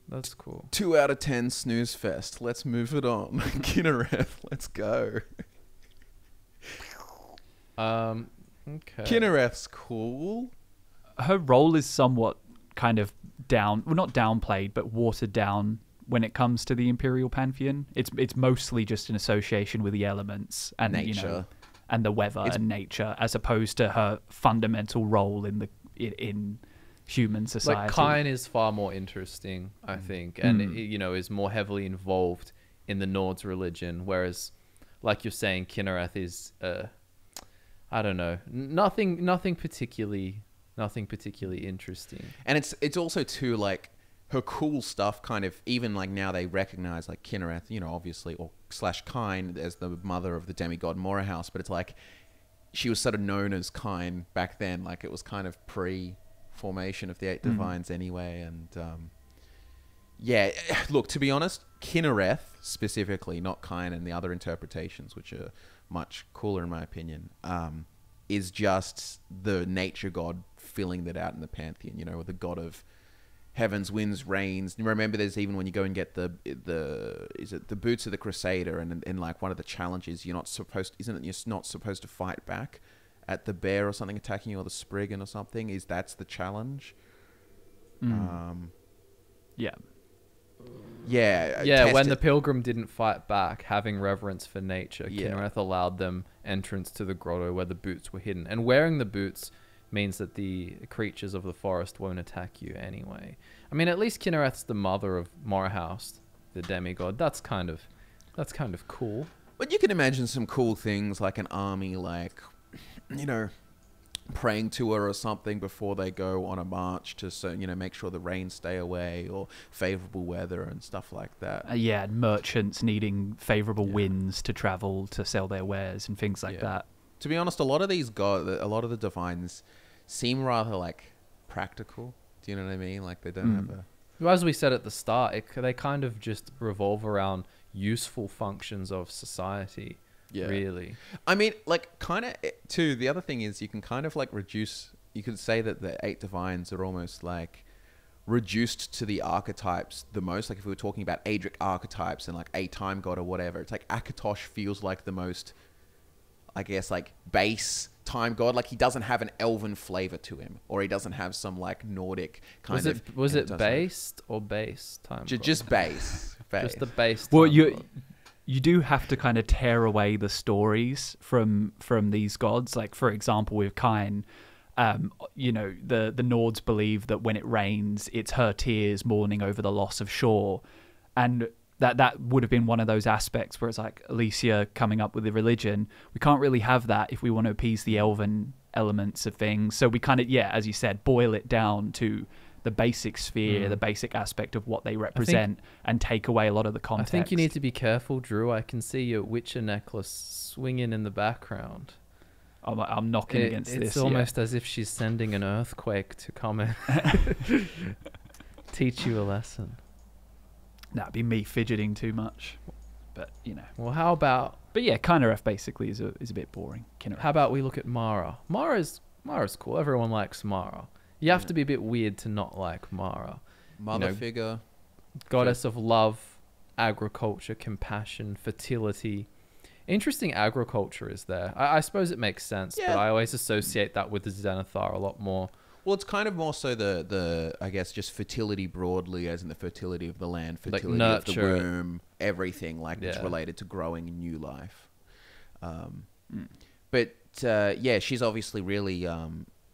That's cool. 2 out of 10 snooze fest. Let's move it on. Kinnereth, let's go. Okay. Kinnereth's cool. Her role is somewhat kind of not downplayed, but watered down when it comes to the Imperial Pantheon. It's mostly just an association with the elements and nature, you know, and the weather and nature, as opposed to her fundamental role in human society. Like, Kine is far more interesting, I think, and you know, is more heavily involved in the Nord's religion, whereas, like you're saying, Kinnereth is I don't know, nothing particularly interesting. And it's also too, like, her cool stuff kind of, even like now they recognize, like, Kinnereth, you know, obviously, or / Kine as the mother of the demigod Morahouse, but it's like she was sort of known as Kine back then, like it was kind of pre-formation of the 8 divines anyway. And look, to be honest, Kinnereth specifically, not Kine and the other interpretations, which are much cooler in my opinion, is just the nature god filling that out in the pantheon, you know, with the god of heavens, winds, rains. And remember, there's even when you go and get the boots of the Crusader, and in like one of the challenges, you're not supposed to fight back at the bear or something attacking you, or the Spriggan or something. That's the challenge. Yeah. When the pilgrim didn't fight back, having reverence for nature, Kinnereth allowed them entrance to the grotto where the boots were hidden, and wearing the boots means that the creatures of the forest won't attack you anyway. I mean, at least Kinnereth's the mother of Morahouse, the demigod. That's kind of cool. But you can imagine some cool things, like an army, like, you know, praying to her or something before they go on a march to, so, you know, make sure the rains stay away, or favorable weather and stuff like that. And merchants needing favorable winds to travel to sell their wares and things like that. To be honest, a lot of the divines seem rather, like, practical. Do you know what I mean? Like, they don't have a... Well, as we said at the start, they kind of just revolve around useful functions of society. Yeah. Really. I mean, like, kind of, too, the other thing is you can kind of, like, you could say that the 8 divines are almost, like, reduced to the archetypes the most. Like, if we were talking about Adric archetypes and, like, a time god or whatever, it's like Akatosh feels like the most, I guess, like, base time god. Like, he doesn't have an elven flavor to him, or he doesn't have some, like, Nordic kind of... Was it based or base time god? Just base. Just the base time god. You do have to kind of tear away the stories from these gods. Like, for example, with Kine, you know, the Nords believe that when it rains, it's her tears mourning over the loss of shore. And that would have been one of those aspects where it's like Alicia coming up with the religion. We can't really have that if we want to appease the elven elements of things. So we kind of, as you said, boil it down to the basic sphere, the basic aspect of what they represent, and take away a lot of the context. I think you need to be careful, Drew. I can see your Witcher necklace swinging in the background. I'm knocking against this. It's almost as if she's sending an earthquake to come and teach you a lesson. That'd be me fidgeting too much. But, you know. Well, how about... But yeah, Kinnereth basically is a bit boring. Kinnereth. How about we look at Mara? Mara's cool. Everyone likes Mara. You have to be a bit weird to not like Mara. Mother figure. Goddess of love, agriculture, compassion, fertility. Interesting agriculture is there. I suppose it makes sense, but I always associate that with the Zenifer a lot more. Well, it's kind of more so the I guess, just fertility broadly, as in the fertility of the land, fertility like of the womb, everything, like, it's related to growing new life. But she's obviously really...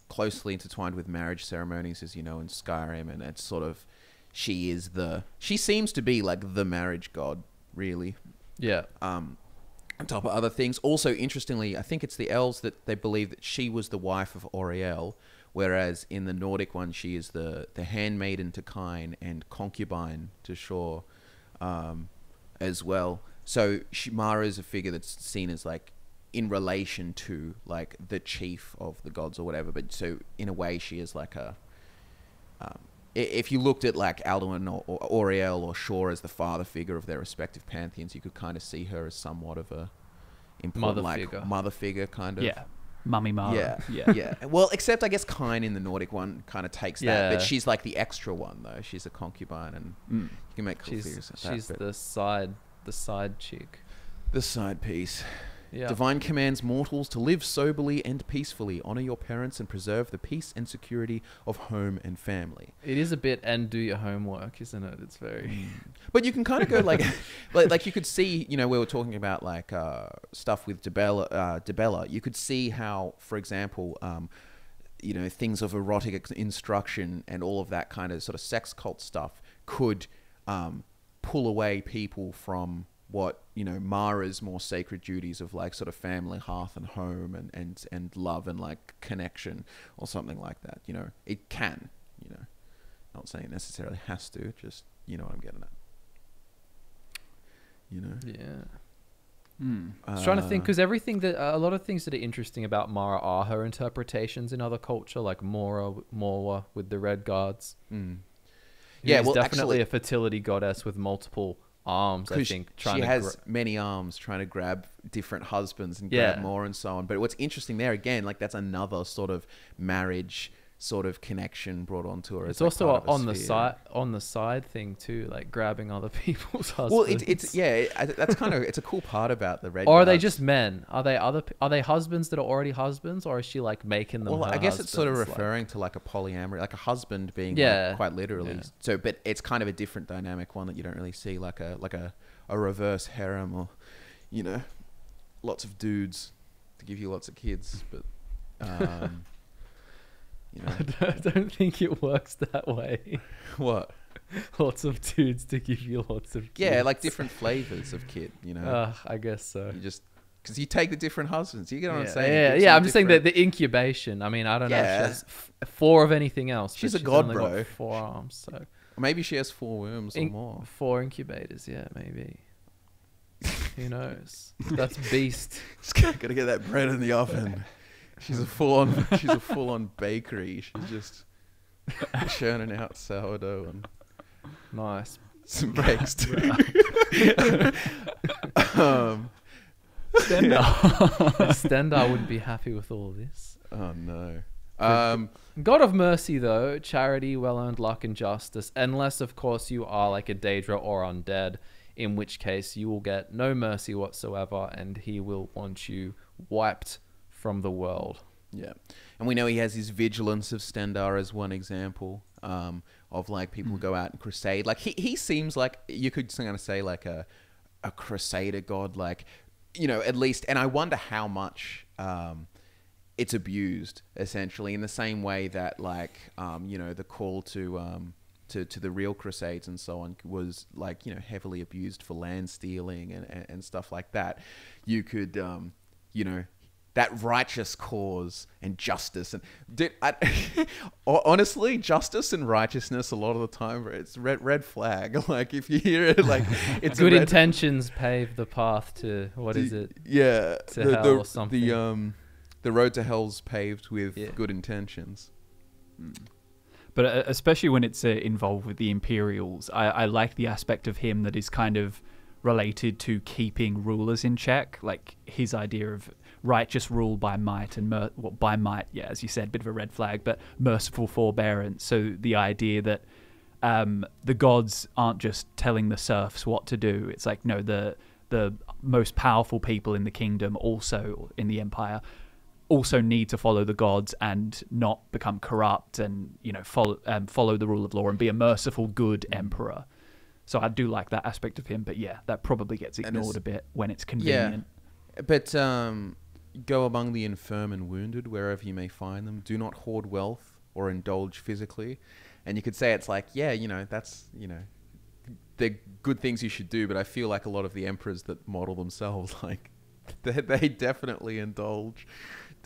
closely intertwined with marriage ceremonies, as you know, in Skyrim, and it's sort of, she seems to be like the marriage god, really. Yeah. On top of other things. Also, interestingly, I think it's the elves that they believe that she was the wife of Auriel whereas in the Nordic one, she is the handmaiden to Kine and concubine to Shor, as well. So Mara is a figure that's seen as like in relation to like the chief of the gods or whatever. But so in a way, she is like a. If you looked at like Alduin or Auriel or Shor as the father figure of their respective pantheons, you could kind of see her as somewhat of a important mother figure kind of. Yeah. Mummy Mara. Yeah. Well, except I guess Kine in the Nordic one kind of takes that, but she's like the extra one though. She's a concubine, and you can make cool figures like that. She's the side chick. The side piece. Yeah. Divine commands mortals to live soberly and peacefully, honor your parents, and preserve the peace and security of home and family. It is a bit, and do your homework, isn't it? It's very... But you can kind of go like you could see, we were talking about like stuff with Dibella. You could see how, for example, things of erotic instruction and all of that kind of sort of sex cult stuff could pull away people from what Mara's more sacred duties of like sort of family, hearth and home and love and like connection or something like that. It can, not saying it necessarily has to, just what I'm getting at. I was trying to think, because everything that a lot of things that are interesting about Mara are her interpretations in other culture, like Mora with the red guards. Yeah, well, definitely a fertility goddess with multiple arms, I think. She has many arms trying to grab different husbands and grab more and so on. But what's interesting there, again, like that's another sort of marriage sort of connection brought onto her. It's also on the side thing too, like grabbing other people's husbands. Well, that's kind of, it's a cool part about the red. Or are they just men? Are they husbands that are already husbands, or is she like making them? Well, I guess it's sort of referring to like a polyamory, like a husband being like, quite literally. Yeah. So, but it's kind of a different dynamic, one that you don't really see, like a reverse harem, or lots of dudes to give you lots of kids, but. I don't think it works that way. What? Lots of dudes to give you lots of kids. Yeah, like different flavors of kid, I guess so. You just... Because you take the different husbands. You get what I'm saying? Yeah, I'm just saying that the incubation. I mean, I don't know if she has 4 of anything else. She's a god, bro. Got 4 arms, so... Maybe she has 4 worms or more. 4 incubators, yeah, maybe. Who knows? That's beast. Gotta get that bread in the oven. She's a full-on bakery. She's just churning out sourdough and nice some bakes too. Stendhal wouldn't be happy with all this. Oh no. God of mercy, though, charity, well-earned luck, and justice, unless of course you are like a Daedra or undead, in which case you will get no mercy whatsoever, and he will want you wiped from the world. Yeah, and we know he has his vigilance of Stendar as one example of like people who go out and crusade. Like he seems like, you could kind of say like a crusader god, like at least. And I wonder how much it's abused, essentially, in the same way that like the call to the real crusades and so on was like heavily abused for land stealing and stuff like that. You could that righteous cause and justice, and honestly, justice and righteousness a lot of the time, it's red flag. Like if you hear it, like it's good intentions pave the path to to hell or something. The road to hell's paved with good intentions. But especially when it's involved with the Imperials, I like the aspect of him that is kind of related to keeping rulers in check, like his idea of righteous rule by might and by might, as you said, bit of a red flag, but merciful forbearance. So the idea that the gods aren't just telling the serfs what to do. It's like, no, the most powerful people in the kingdom, also in the empire, also need to follow the gods and not become corrupt, and follow the rule of law and be a merciful, good emperor. So I do like that aspect of him, but that probably gets ignored a bit when it's convenient. Yeah, but go among the infirm and wounded wherever you may find them. Do not hoard wealth or indulge physically. And you could say it's like, that's, they're good things you should do, but I feel like a lot of the emperors that model themselves, like, they definitely indulge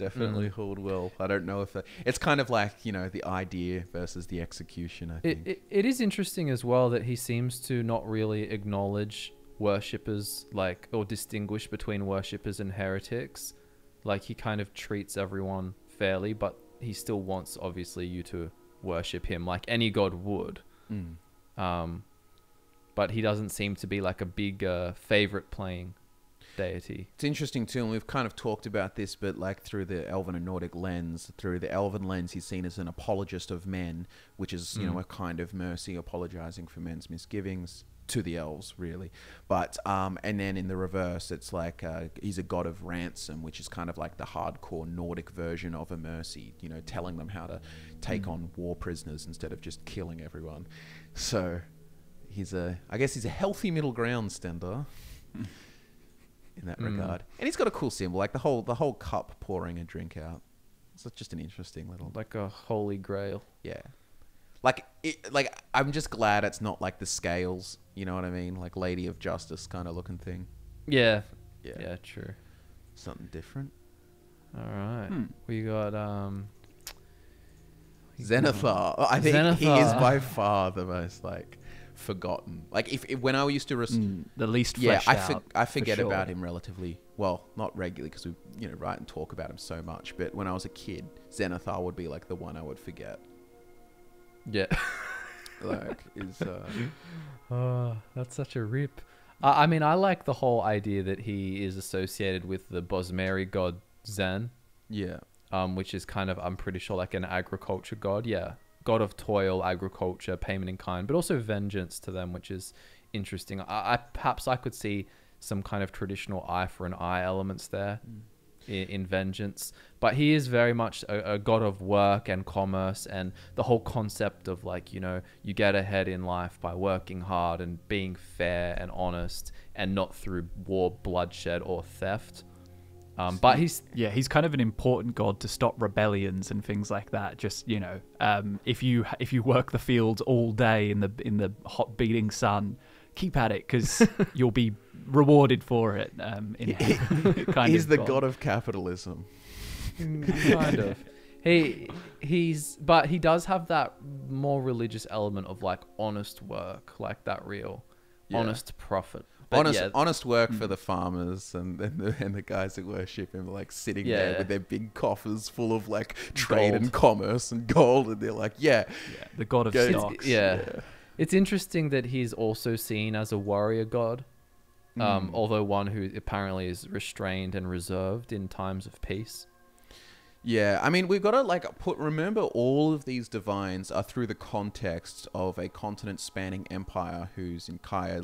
definitely hold well. I don't know if it's kind of like, you know, the idea versus the execution, I think. It is interesting as well that he seems to not really acknowledge worshippers, like, or distinguish between worshippers and heretics. Like, he kind of treats everyone fairly, but he still wants, obviously, you to worship him like any god would. But he doesn't seem to be like a big favorite playing deity. It's interesting too, and we've kind of talked about this, but like through the Elven and Nordic lens, through the Elven lens, he's seen as an apologist of men, which is, you know, a kind of mercy, apologizing for men's misgivings to the elves, really. But and then in the reverse, it's like he's a god of ransom, which is kind of like the hardcore Nordic version of a mercy, you know, telling them how to take on war prisoners instead of just killing everyone. So I guess he's a healthy middle ground, Stender. In that regard. And he's got a cool symbol, like the whole cup pouring a drink out. It's just an interesting little, Like a holy grail. yeah. Like I'm just glad it's not like the scales, you know what I mean? Like Lady of Justice kind of looking thing. Yeah. Yeah. Yeah, true. Something different. All right. We got Zenifer. I think he is by far the most like forgotten. Like if when I used to the least fleshed out, I forget for sure. about him relatively well, not regularly because we, you know, write and talk about him so much, but when I was a kid, Zenifer would be like the one I would forget. Yeah. Like is Oh, that's such a rip. I mean, I like the whole idea that he is associated with the Bosmeri god Zen, yeah. which is kind of, I'm pretty sure, like an agriculture god. Yeah. God of toil, agriculture, payment in kind, but also vengeance to them, which is interesting. Perhaps I could see some kind of traditional eye for an eye elements there in vengeance. But he is very much a god of work and commerce, and the whole concept of, like, you know, you get ahead in life by working hard and being fair and honest, and not through war, bloodshed, or theft. But he's kind of an important god to stop rebellions and things like that. Just, you know, if you work the fields all day in the hot beating sun, keep at it because you'll be rewarded for it. He's the god of capitalism. Kind of. But he does have that more religious element of like honest work, like that real honest profit. But honest work for the farmers and the guys that worship him, like sitting there with their big coffers full of like trade and commerce and gold, and they're like, the god of stocks. It's interesting that he's also seen as a warrior god, although one who apparently is restrained and reserved in times of peace. Yeah, I mean, we've got to remember all of these divines are through the context of a continent-spanning empire whose entire,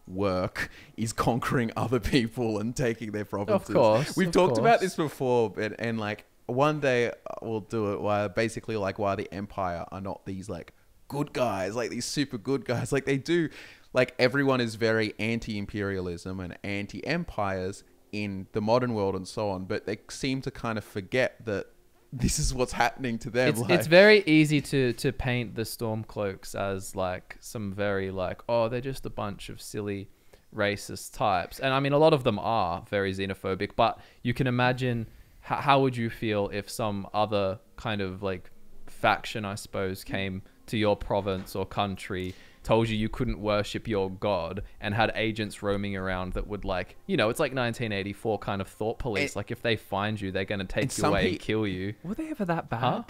work is conquering other people and taking their provinces. Of course. We've talked about this before, and one day we'll do it why the empire are not these, good guys, these super good guys. They do, everyone is very anti-imperialism and anti-empires in the modern world and so on, but they seem to kind of forget that this is what's happening to them. It's very easy to paint the Stormcloaks as some very they're just a bunch of silly racist types, and I mean a lot of them are very xenophobic, but you can imagine how would you feel if some other kind of faction, I suppose, came to your province or country, told you couldn't worship your god, and had agents roaming around that would it's like 1984 kind of thought police. If they find you, they're going to take you away and kill you. Were they ever that bad? Huh?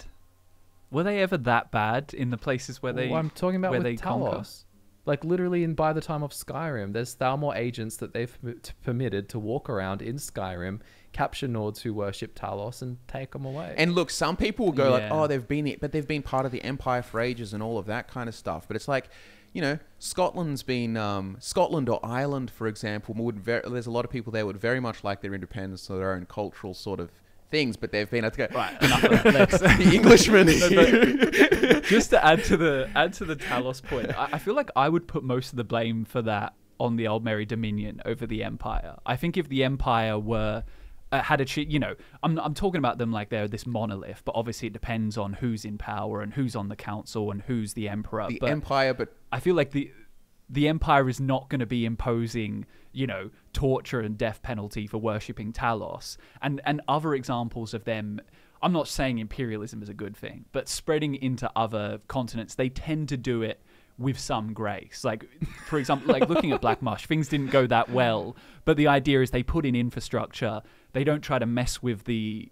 Were they ever that bad in the places where they? I'm talking about where with they Talos. Literally, by the time of Skyrim, there's Thalmor agents that they've permitted to walk around in Skyrim, capture Nords who worship Talos, and take them away. And look, some people will go they've been part of the Empire for ages and all of that kind of stuff. But it's Scotland's been Scotland or Ireland, for example. There's a lot of people there would very much like their independence or their own cultural sort of things, but they've been right. Enough of that. The Englishman. Just to add to the Talos point, I feel like I would put most of the blame for that on the Old Merry Dominion over the Empire. I think if the Empire were had I'm talking about them like they're this monolith, but obviously it depends on who's in power and who's on the council and who's the emperor. Empire, but I feel like the Empire is not going to be imposing, torture and death penalty for worshipping Talos. And other examples of them, I'm not saying imperialism is a good thing, but spreading into other continents, they tend to do it with some grace. Like, for example, like looking at Black Mush, things didn't go that well, but the idea is they put in infrastructure. They don't try to mess with the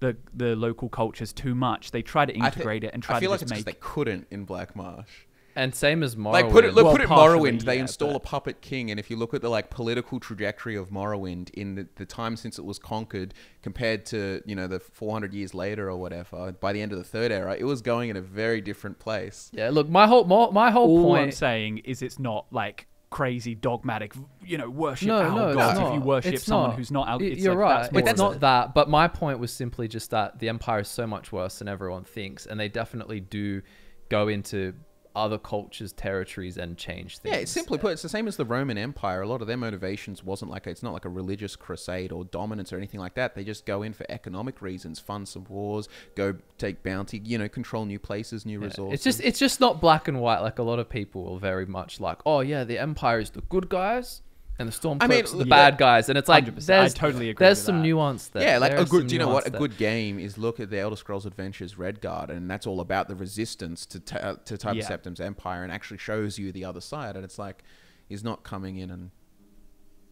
local cultures too much. They try to integrate it and try to feel like just it's make... they couldn't in Black Marsh. And same as Morrowind. Like put it partially, Morrowind. They yeah, install but- a puppet king, and if you look at the like political trajectory of Morrowind in the time since it was conquered, compared to the 400 years later or whatever, by the end of the Third Era, it was going in a very different place. Yeah, look, my whole All point. I'm saying is it's not like crazy dogmatic, worship No, our it's gods. not. If you worship It's someone not. who's not out, it's You're like, right. that's more It's of not a- that. But my point was simply just that the Empire is so much worse than everyone thinks, and they definitely do go into other cultures' territories and change things. Yeah, simply put, it's the same as the Roman Empire. A lot of their motivations it's not like a religious crusade or dominance or anything like that. They just go in for economic reasons, fund some wars, go take bounty, control new places, new resources. It's just not black and white like a lot of people are very much like, oh yeah, the Empire is the good guys and the Stormcloaks are the bad guys, and it's like 100%. there's I totally agree there's with some that. nuance there. Yeah, like There's some do you know what? A nuance there. good game is look at the Elder Scrolls Adventures Redguard, and that's all about the resistance to Tiber Yeah. Septim's empire, and actually shows you the other side. And it's like he's not coming in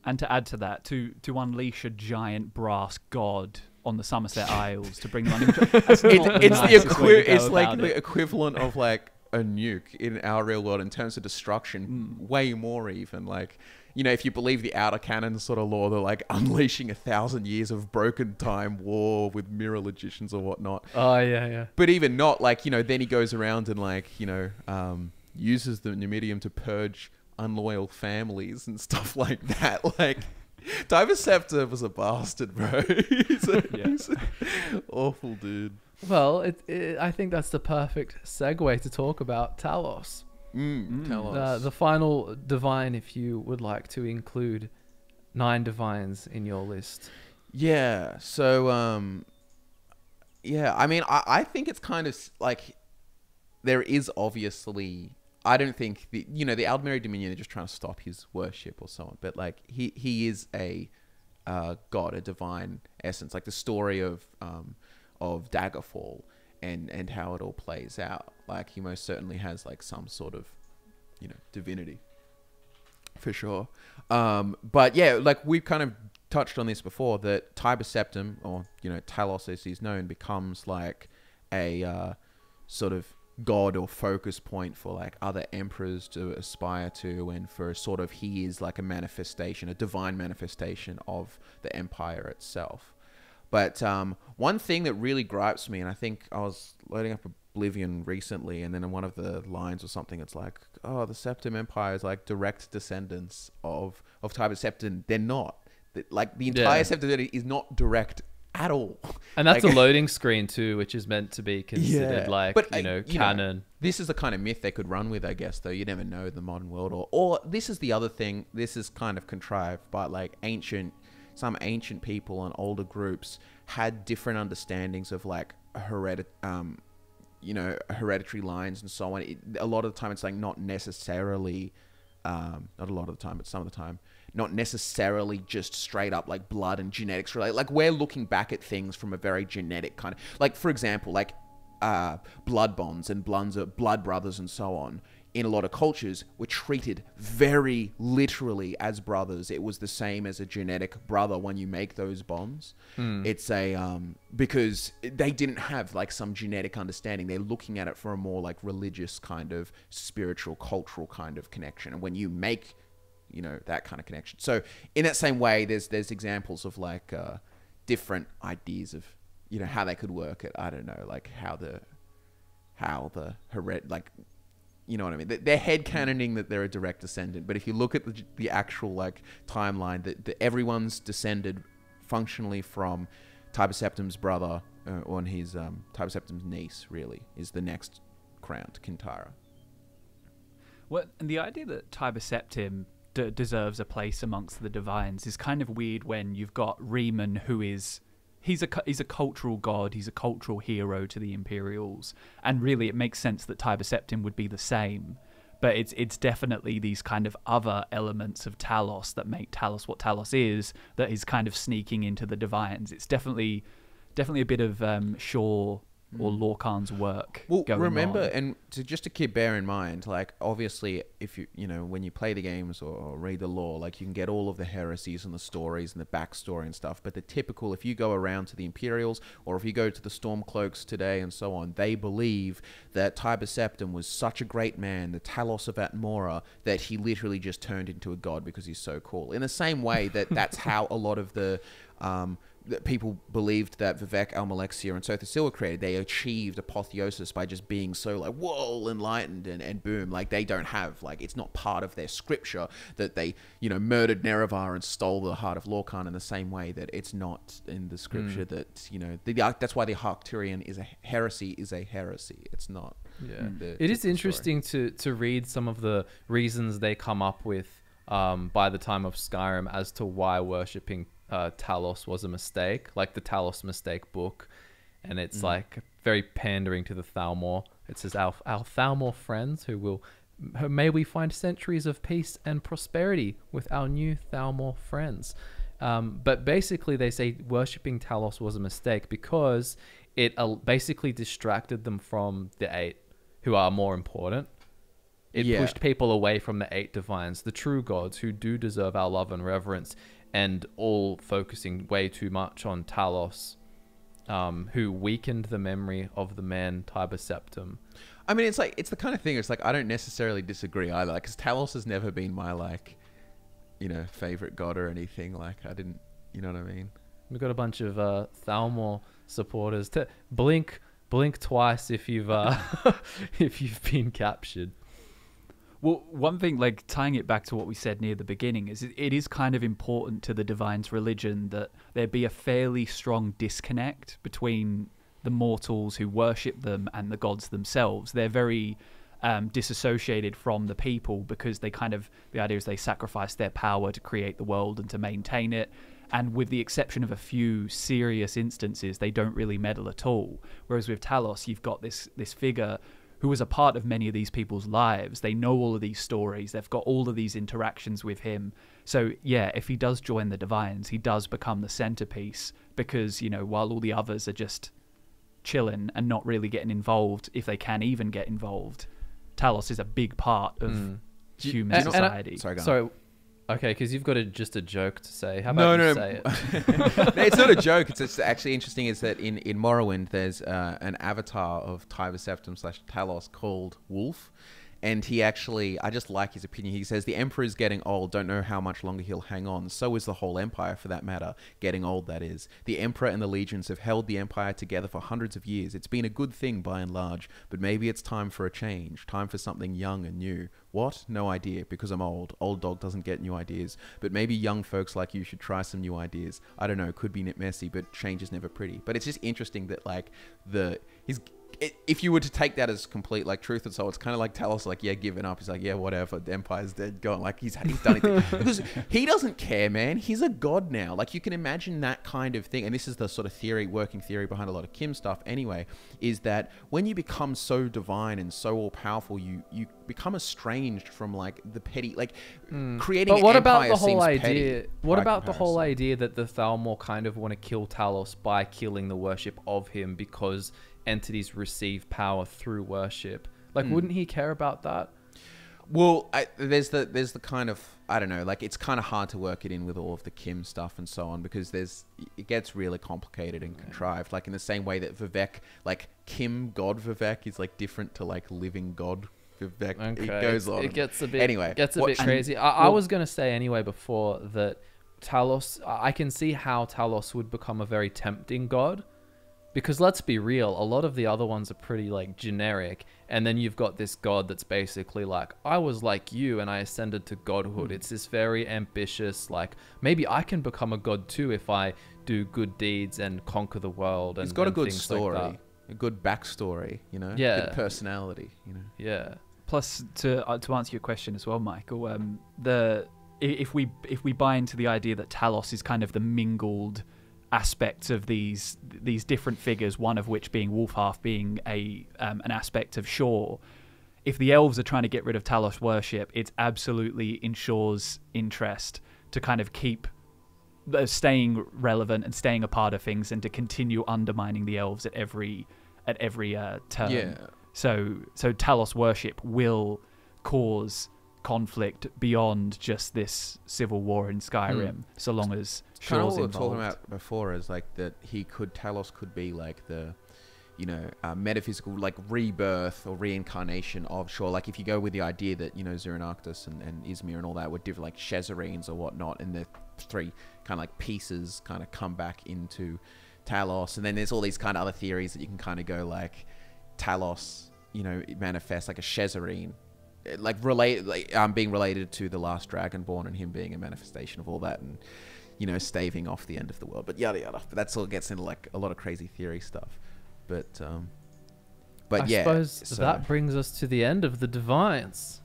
And to add to that, to unleash a giant brass god on the Somerset Isles to bring them under control. That's not the nicest way to go it's like about the it. equivalent of like a nuke in our real world in terms of destruction, way more even. Like, if you believe the outer canon sort of lore, they're like unleashing 1,000 years of broken time war with mirror logicians or whatnot. Oh yeah. But even not, like, then he goes around and like, uses the Numidium to purge unloyal families and stuff like that. Like, Tiber Septim was a bastard, bro. he's an awful dude. Well, I think that's the perfect segue to talk about Talos. Tell us. The final divine, if you would like to include 9 divines in your list. Yeah. So, I mean, I think it's kind of like there is obviously. I don't think the Aldmeri Dominion are just trying to stop his worship or so on, but like he is a god, a divine essence, like the story of Daggerfall and how it all plays out. Like he most certainly has like some sort of divinity for sure. But yeah, like we've kind of touched on this before, that Tiber Septim, or Talos as he's known, becomes like a sort of god or focus point for like other emperors to aspire to, and for sort of he is like a manifestation, a divine manifestation of the empire itself. But one thing that really gripes me, and I think I was loading up Oblivion recently, and then in one of the lines or something, it's like, oh, the Septim Empire is like direct descendants of Tiber Septim. They're not. Like the entire Septim is not direct at all. And that's like, a loading screen too, which is meant to be considered canon. This is the kind of myth they could run with, I guess, though. You never know in the modern world. Or this is the other thing. This is kind of contrived, but like some ancient people and older groups had different understandings of like hereditary lines and so on. A lot of the time, it's like not necessarily, not a lot of the time, but some of the time, not necessarily just straight up like blood and genetics related. Like we're looking back at things from a very genetic kind of, like for example, like blood bonds and blood brothers and so on. In a lot of cultures, were treated very literally as brothers. It was the same as a genetic brother when you make those bonds. It's because they didn't have like some genetic understanding. They're looking at it for a more like religious kind of spiritual, cultural kind of connection. And when you make, that kind of connection. So in that same way, there's examples of like different ideas of, how they could work it. I don't know, like how the you know what I mean? They're headcanoning that they're a direct descendant, but if you look at the actual like timeline, that everyone's descended functionally from Tiber Septim's brother, or his Tiber Septim's niece, really, is the next crowned Kintara. Well, and the idea that Tiber Septim deserves a place amongst the divines is kind of weird when you've got Riemann, who is... He's a cultural god. He's a cultural hero to the Imperials, and really, it makes sense that Tiber Septim would be the same. but it's definitely these kind of other elements of Talos that make Talos what Talos is, that is kind of sneaking into the Divines. It's definitely a bit of Shaw or Lorcan's work. Well, going remember, on. and just to keep bear in mind, like obviously, if you know when you play the games or read the lore, like you can get all of the heresies and the stories and the backstory and stuff. But the typical, if you go around to the Imperials or if you go to the Stormcloaks today and so on, they believe that Tiber Septim was such a great man, the Talos of Atmora, that he literally just turned into a god because he's so cool. In the same way that's how a lot of the that people believed that Vivek, Almalexia, and Sothosil were created. They achieved apotheosis by just being so like, whoa, enlightened and boom. Like they don't have, like, it's not part of their scripture that they, you know, murdered Nerevar and stole the heart of Lorcan in the same way that it's not in the scripture that, you know, that's why the Arcturian is a heresy. It's not. Yeah. It is interesting to read some of the reasons they come up with by the time of Skyrim as to why worshipping Talos was a mistake, like the Talos Mistake book, and it's like very pandering to the Thalmor. It says our Thalmor friends who may we find centuries of peace and prosperity with our new Thalmor friends. But basically they say worshipping Talos was a mistake because it basically distracted them from the 8 who are more important. It pushed people away from the 8 divines, the true gods who do deserve our love and reverence, and all focusing way too much on Talos, who weakened the memory of the man Tiber Septim. I mean, it's like, it's the kind of thing, it's like, I don't necessarily disagree either, because Talos has never been my, like, you know, favorite god or anything. Like, I didn't, you know what I mean? We've got a bunch of Thalmor supporters. Blink twice if you've if you've been captured. Well, one thing, like tying it back to what we said near the beginning, is it is kind of important to the Divine's religion that there be a fairly strong disconnect between the mortals who worship them and the gods themselves. They're very disassociated from the people because they kind of, the idea is they sacrifice their power to create the world and to maintain it. And with the exception of a few serious instances, they don't really meddle at all. Whereas with Talos, you've got this figure who was a part of many of these people's lives. They know all of these stories. They've got all of these interactions with him. So, yeah, if he does join the Divines, he does become the centerpiece because, you know, while all the others are just chilling and not really getting involved, if they can even get involved, Talos is a big part of human society. Sorry. Okay, because you've got just a joke to say. How about you say it? No, it's not a joke. It's actually interesting is that in Morrowind, there's an avatar of Tiber Septim / Talos called Wolf. And he actually, I just like his opinion. He says, the Emperor is getting old. Don't know how much longer he'll hang on. So is the whole Empire, for that matter. Getting old, that is. The Emperor and the legions have held the Empire together for hundreds of years. It's been a good thing by and large. But maybe it's time for a change. Time for something young and new. What? No idea, because I'm old. Old dog doesn't get new ideas. But maybe young folks like you should try some new ideas. I don't know. Could be messy, but change is never pretty. But it's just interesting that, like, if you were to take that as complete like truth and so, it's kind of like Talos, like, yeah, giving up. He's like, yeah, whatever, the Empire's dead, gone. Like he's done it because he doesn't care, man. He's a god now. Like you can imagine that kind of thing. And this is the sort of working theory behind a lot of Kim stuff anyway, is that when you become so divine and so all powerful, you become estranged from like the petty, like creating. But what an about empire the whole seems idea? petty What by about the whole comparison. idea that the Thalmor kind of want to kill Talos by killing the worship of him because entities receive power through worship? Like, wouldn't he care about that? Well, there's the kind of, I don't know, like it's kind of hard to work it in with all of the Kim stuff and so on because it gets really complicated and contrived. Like in the same way that Vivek, like Kim God Vivek is like different to like living God Vivek. Okay. It goes on. It gets a bit anyway. Gets a bit crazy. I was gonna say anyway before that Talos. I can see how Talos would become a very tempting god. Because let's be real, a lot of the other ones are pretty like generic, and then you've got this god that's basically like, I was like you and I ascended to godhood. It's this very ambitious, like, maybe I can become a god too if I do good deeds and conquer the world. He's got a good things story, like a good backstory, you know, Yeah. good personality, you know. Yeah. Plus, to answer your question as well, Michael, if we buy into the idea that Talos is kind of the mingled aspects of these different figures, one of which being Wolfhalf being an aspect of Shaw, if the elves are trying to get rid of Talos worship, it's absolutely in Shaw's interest to kind of keep staying relevant and staying a part of things, and to continue undermining the elves at every turn. Yeah. So Talos worship will cause conflict beyond just this civil war in Skyrim, so long as Kind of Shaw's what we were involved. talking about before is like that Talos could be like the, metaphysical like rebirth or reincarnation of Shaw. Like if you go with the idea that, Xeronarctus and Izmir and all that were different, like Shezarines or whatnot, and the three kind of like pieces kind of come back into Talos. And then there's all these kind of other theories that you can kind of go like Talos, it manifests like a Shezarine, like being related to the last Dragonborn and him being a manifestation of all that, and staving off the end of the world, but yada yada. But that's all gets into like a lot of crazy theory stuff. But I suppose that brings us to the end of the Divines.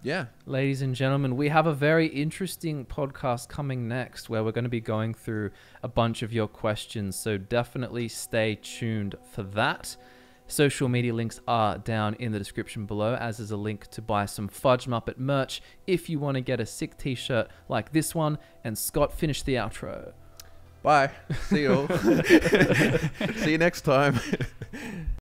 Yeah, ladies and gentlemen, we have a very interesting podcast coming next where we're going to be going through a bunch of your questions. So definitely stay tuned for that. Social media links are down in the description below, as is a link to buy some FudgeMuppet merch if you want to get a sick t-shirt like this one. And Scott, finish the outro. Bye. See you all. See you next time.